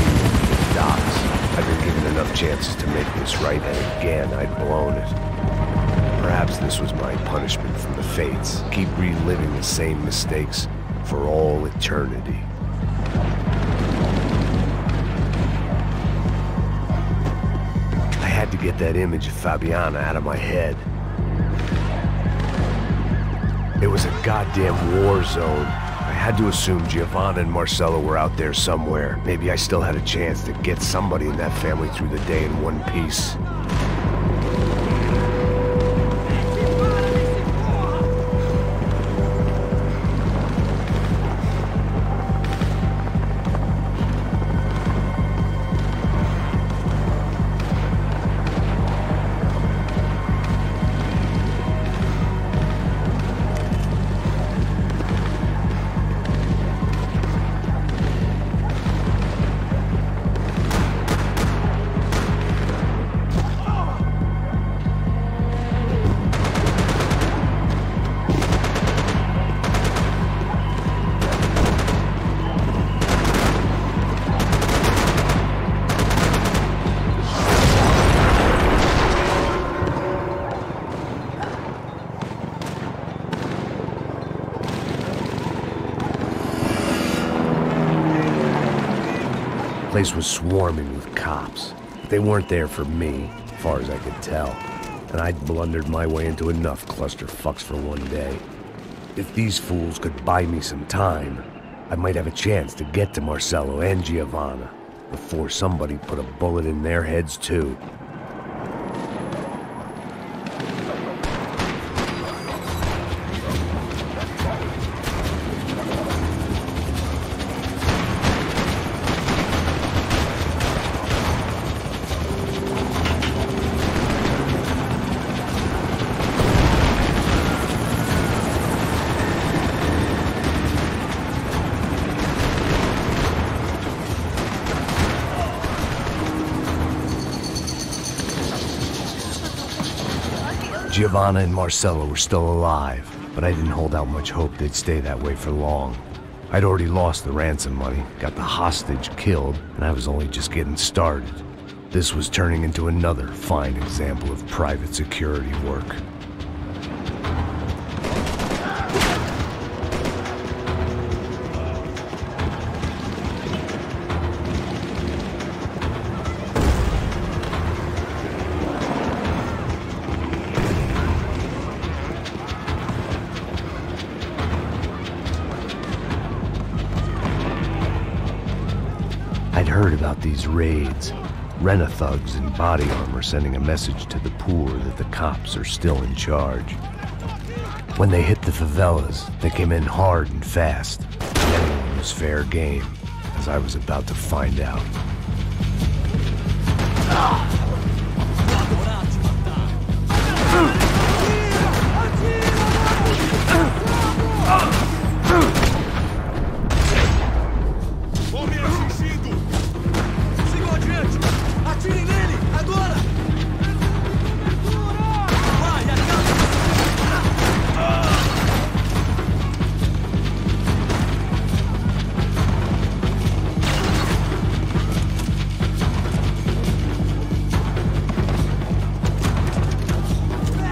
the docks. I'd been given enough chances to make this right, and again I'd blown it. Perhaps this was my punishment from the fates. Keep reliving the same mistakes for all eternity. I had to get that image of Fabiana out of my head. It was a goddamn war zone. I had to assume Giovanna and Marcelo were out there somewhere. Maybe I still had a chance to get somebody in that family through the day in one piece. The place was swarming with cops. They weren't there for me, as far as I could tell. And I'd blundered my way into enough clusterfucks for one day. If these fools could buy me some time, I might have a chance to get to Marcelo and Giovanna before somebody put a bullet in their heads too. Giovanna and Marcelo were still alive, but I didn't hold out much hope they'd stay that way for long. I'd already lost the ransom money, got the hostage killed, and I was only just getting started. This was turning into another fine example of private security work. I'd heard about these raids. Rent-a-thugs in body armor sending a message to the poor that the cops are still in charge. When they hit the favelas, they came in hard and fast. Anyone was fair game, as I was about to find out. Tome atingido! Sigam adiante! Atirem nele! Agora! Vai,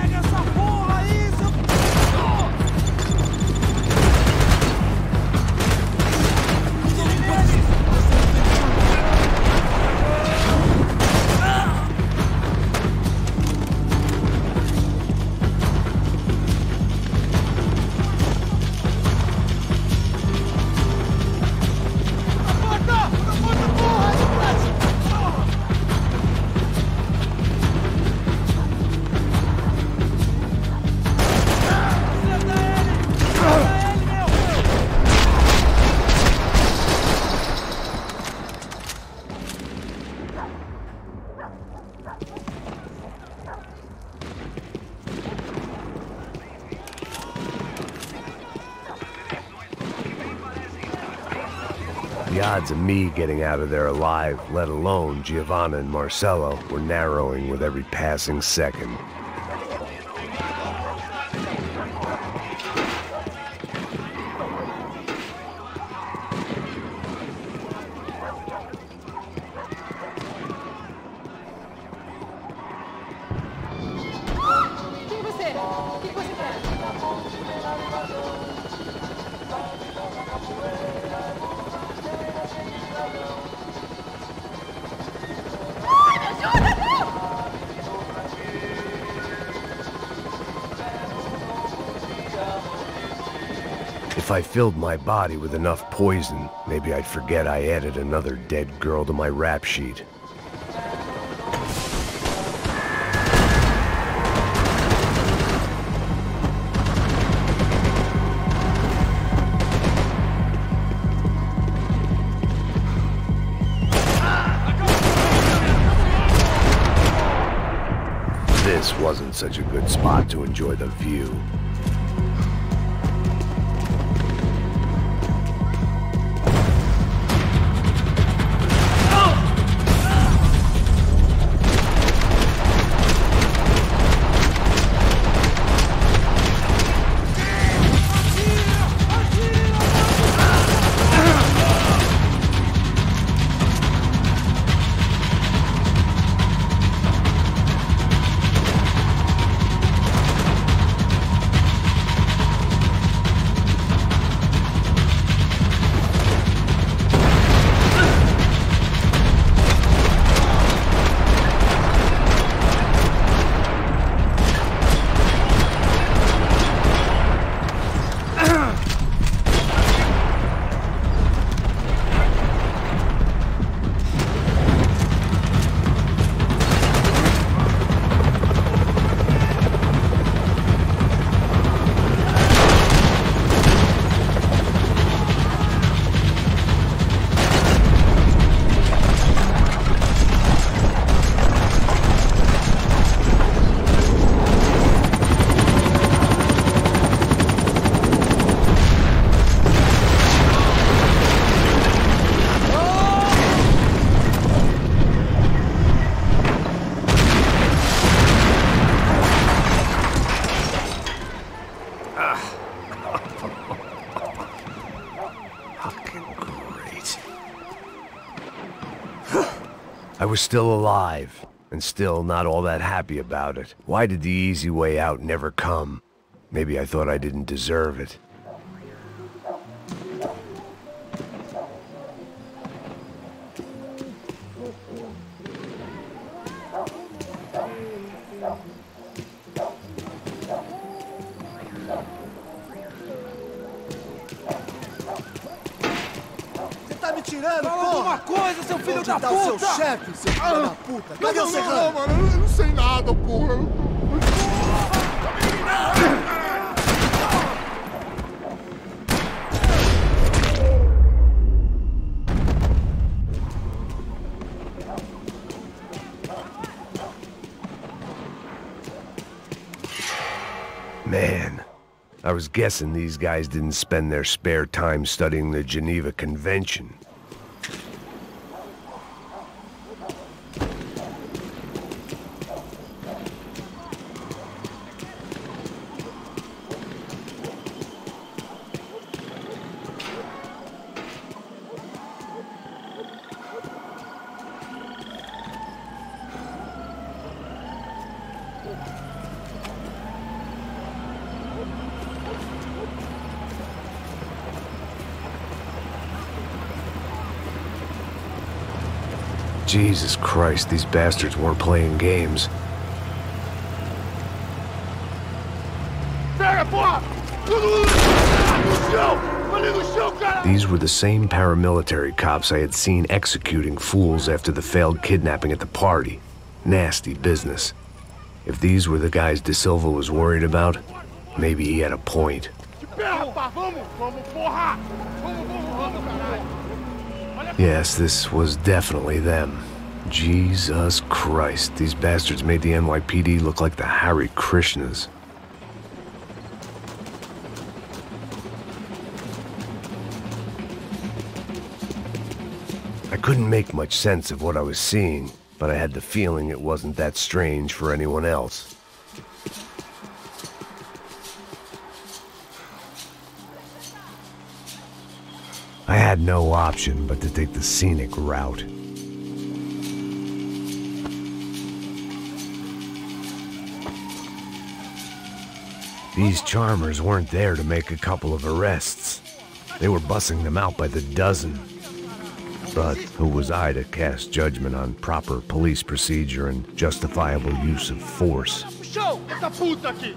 pega essa porra aí, seu... The odds of me getting out of there alive, let alone Giovanna and Marcello, were narrowing with every passing second. Quem é você? O que você quer? Ai, me ajuda, não! If I filled my body with enough poison, maybe I'd forget I added another dead girl to my rap sheet. This wasn't such a good spot to enjoy the view. I was still alive, and still not all that happy about it. Why did the easy way out never come? Maybe I thought I didn't deserve it. Você tá me tirando, porra! Alguma coisa! coisa, seu filho da puta! Onde tá o seu chefe, seu filho da puta? Cadê o Serrano? Não, mano, eu não sei nada, porra. Man, I was guessing these guys didn't spend their spare time studying the Geneva Convention. Jesus Christ, these bastards weren't playing games. These were the same paramilitary cops I had seen executing fools after the failed kidnapping at the party. Nasty business. If these were the guys De Silva was worried about, maybe he had a point. Yes, this was definitely them. Jesus Christ, these bastards made the NYPD look like the Hare Krishnas. I couldn't make much sense of what I was seeing, but I had the feeling it wasn't that strange for anyone else. I had no option but to take the scenic route. These charmers weren't there to make a couple of arrests. They were bussing them out by the dozen. But who was I to cast judgment on proper police procedure and justifiable use of force? Show! Essa puta aqui!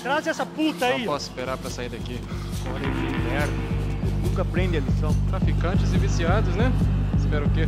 Traz essa puta aí! Não posso esperar pra sair daqui. Hora de inferno. Nunca aprende a lição. Traficantes e viciados, né? Espera o quê?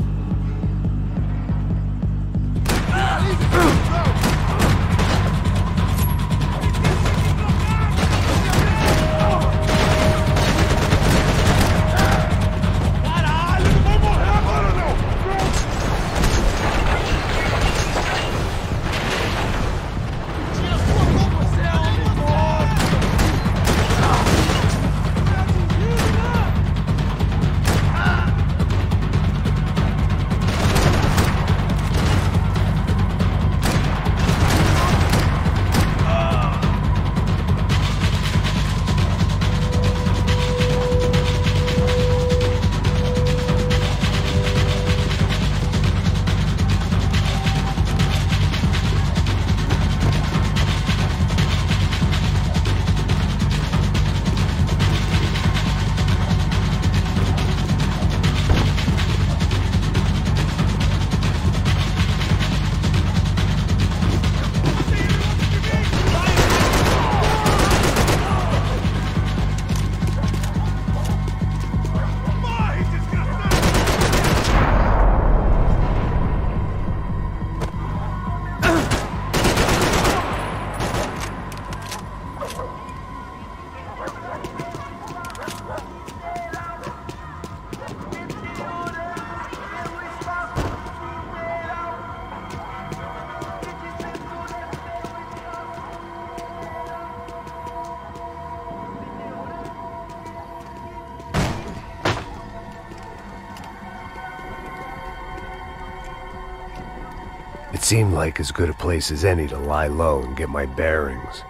It seemed like as good a place as any to lie low and get my bearings.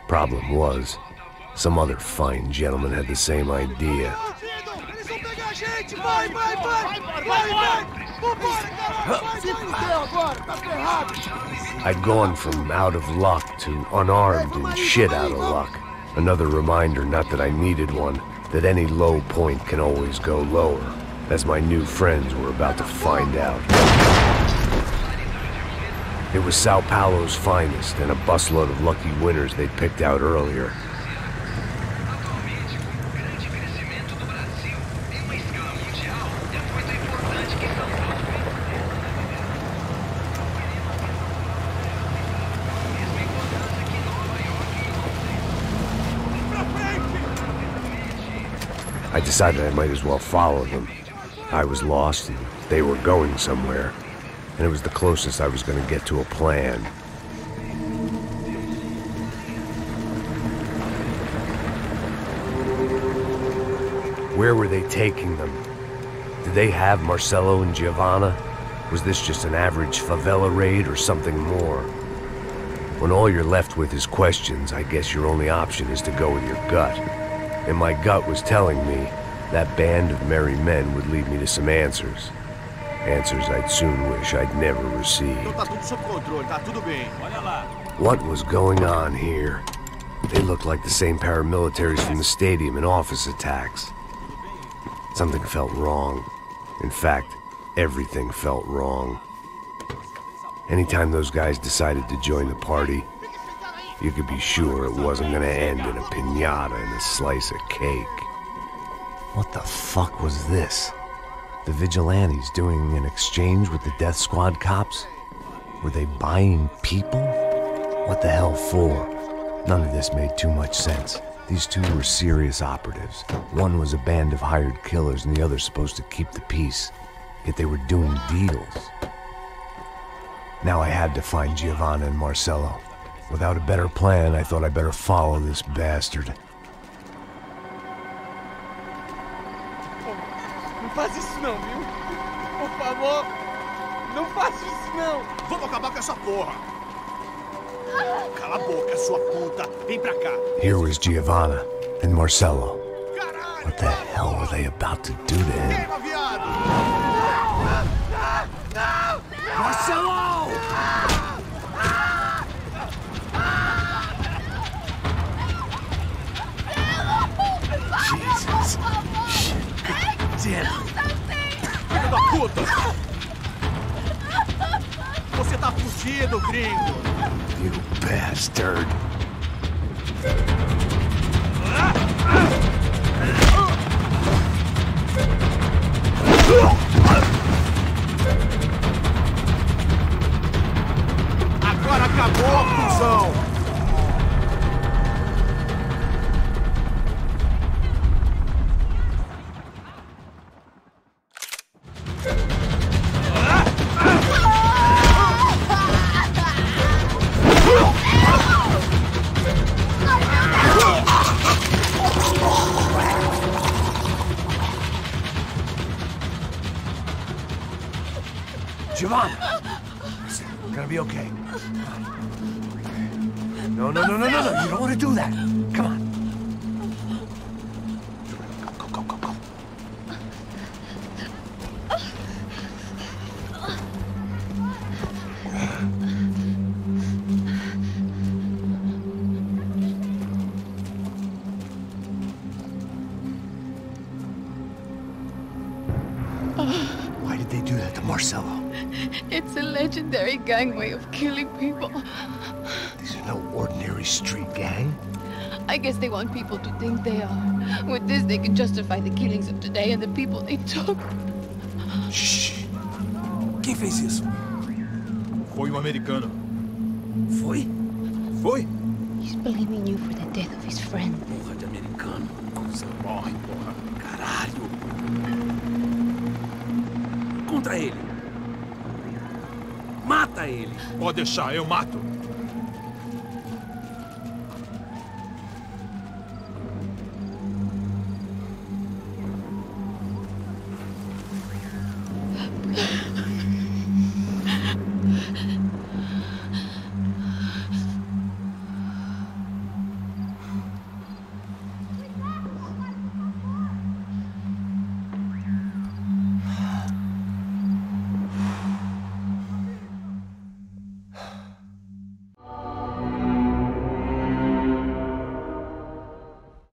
Problem was, some other fine gentleman had the same idea. I'd gone from out of luck to unarmed and shit out of luck. Another reminder, not that I needed one, that any low point can always go lower, as my new friends were about to find out. It was Sao Paulo's finest and a busload of lucky winners they'd picked out earlier. decided I might as well follow them. I was lost, and they were going somewhere, and it was the closest I was going to get to a plan. Where were they taking them? Did they have Marcelo and Giovanna? Was this just an average favela raid or something more? When all you're left with is questions, I guess your only option is to go with your gut. And my gut was telling me that band of merry men would lead me to some answers. Answers I'd soon wish I'd never received. What was going on here? They looked like the same paramilitaries from the stadium in office attacks. Something felt wrong. In fact, everything felt wrong. Anytime those guys decided to join the party, you could be sure it wasn't gonna end in a piñata and a slice of cake. What the fuck was this? The vigilantes doing an exchange with the death squad cops? Were they buying people? What the hell for? None of this made too much sense. These two were serious operatives. One was a band of hired killers and the other supposed to keep the peace. Yet they were doing deals. Now I had to find Giovanna and Marcelo. Without a better plan, I thought I better follow this bastard. Não faz isso não, viu? Por favor, não faça isso não. Vamos acabar com essa porra. Cala a boca, sua puta. Vem pra cá. Here was Giovanna and Marcelo. What the hell were they about to do to him? Marcelo! Jesus. Shit. Filho da puta! Você tá fugido, gringo! You bastard. Agora acabou, cuzão! Giovanna! Listen, you're gonna be okay. No. You don't want to do that. Come on. Go. Why did they do that to Marcelo? It's a legendary gang way of killing people. These are no ordinary street gang. I guess they want people to think they are. With this, they can justify the killings of today and the people they took. Shh. Quem fez isso? Foi americano. Foi? Foi? He's blaming you for the death of his friend. Porra de americano. Você morre, porra. Caralho. Contra ele. Mata ele. Pode deixar, eu mato.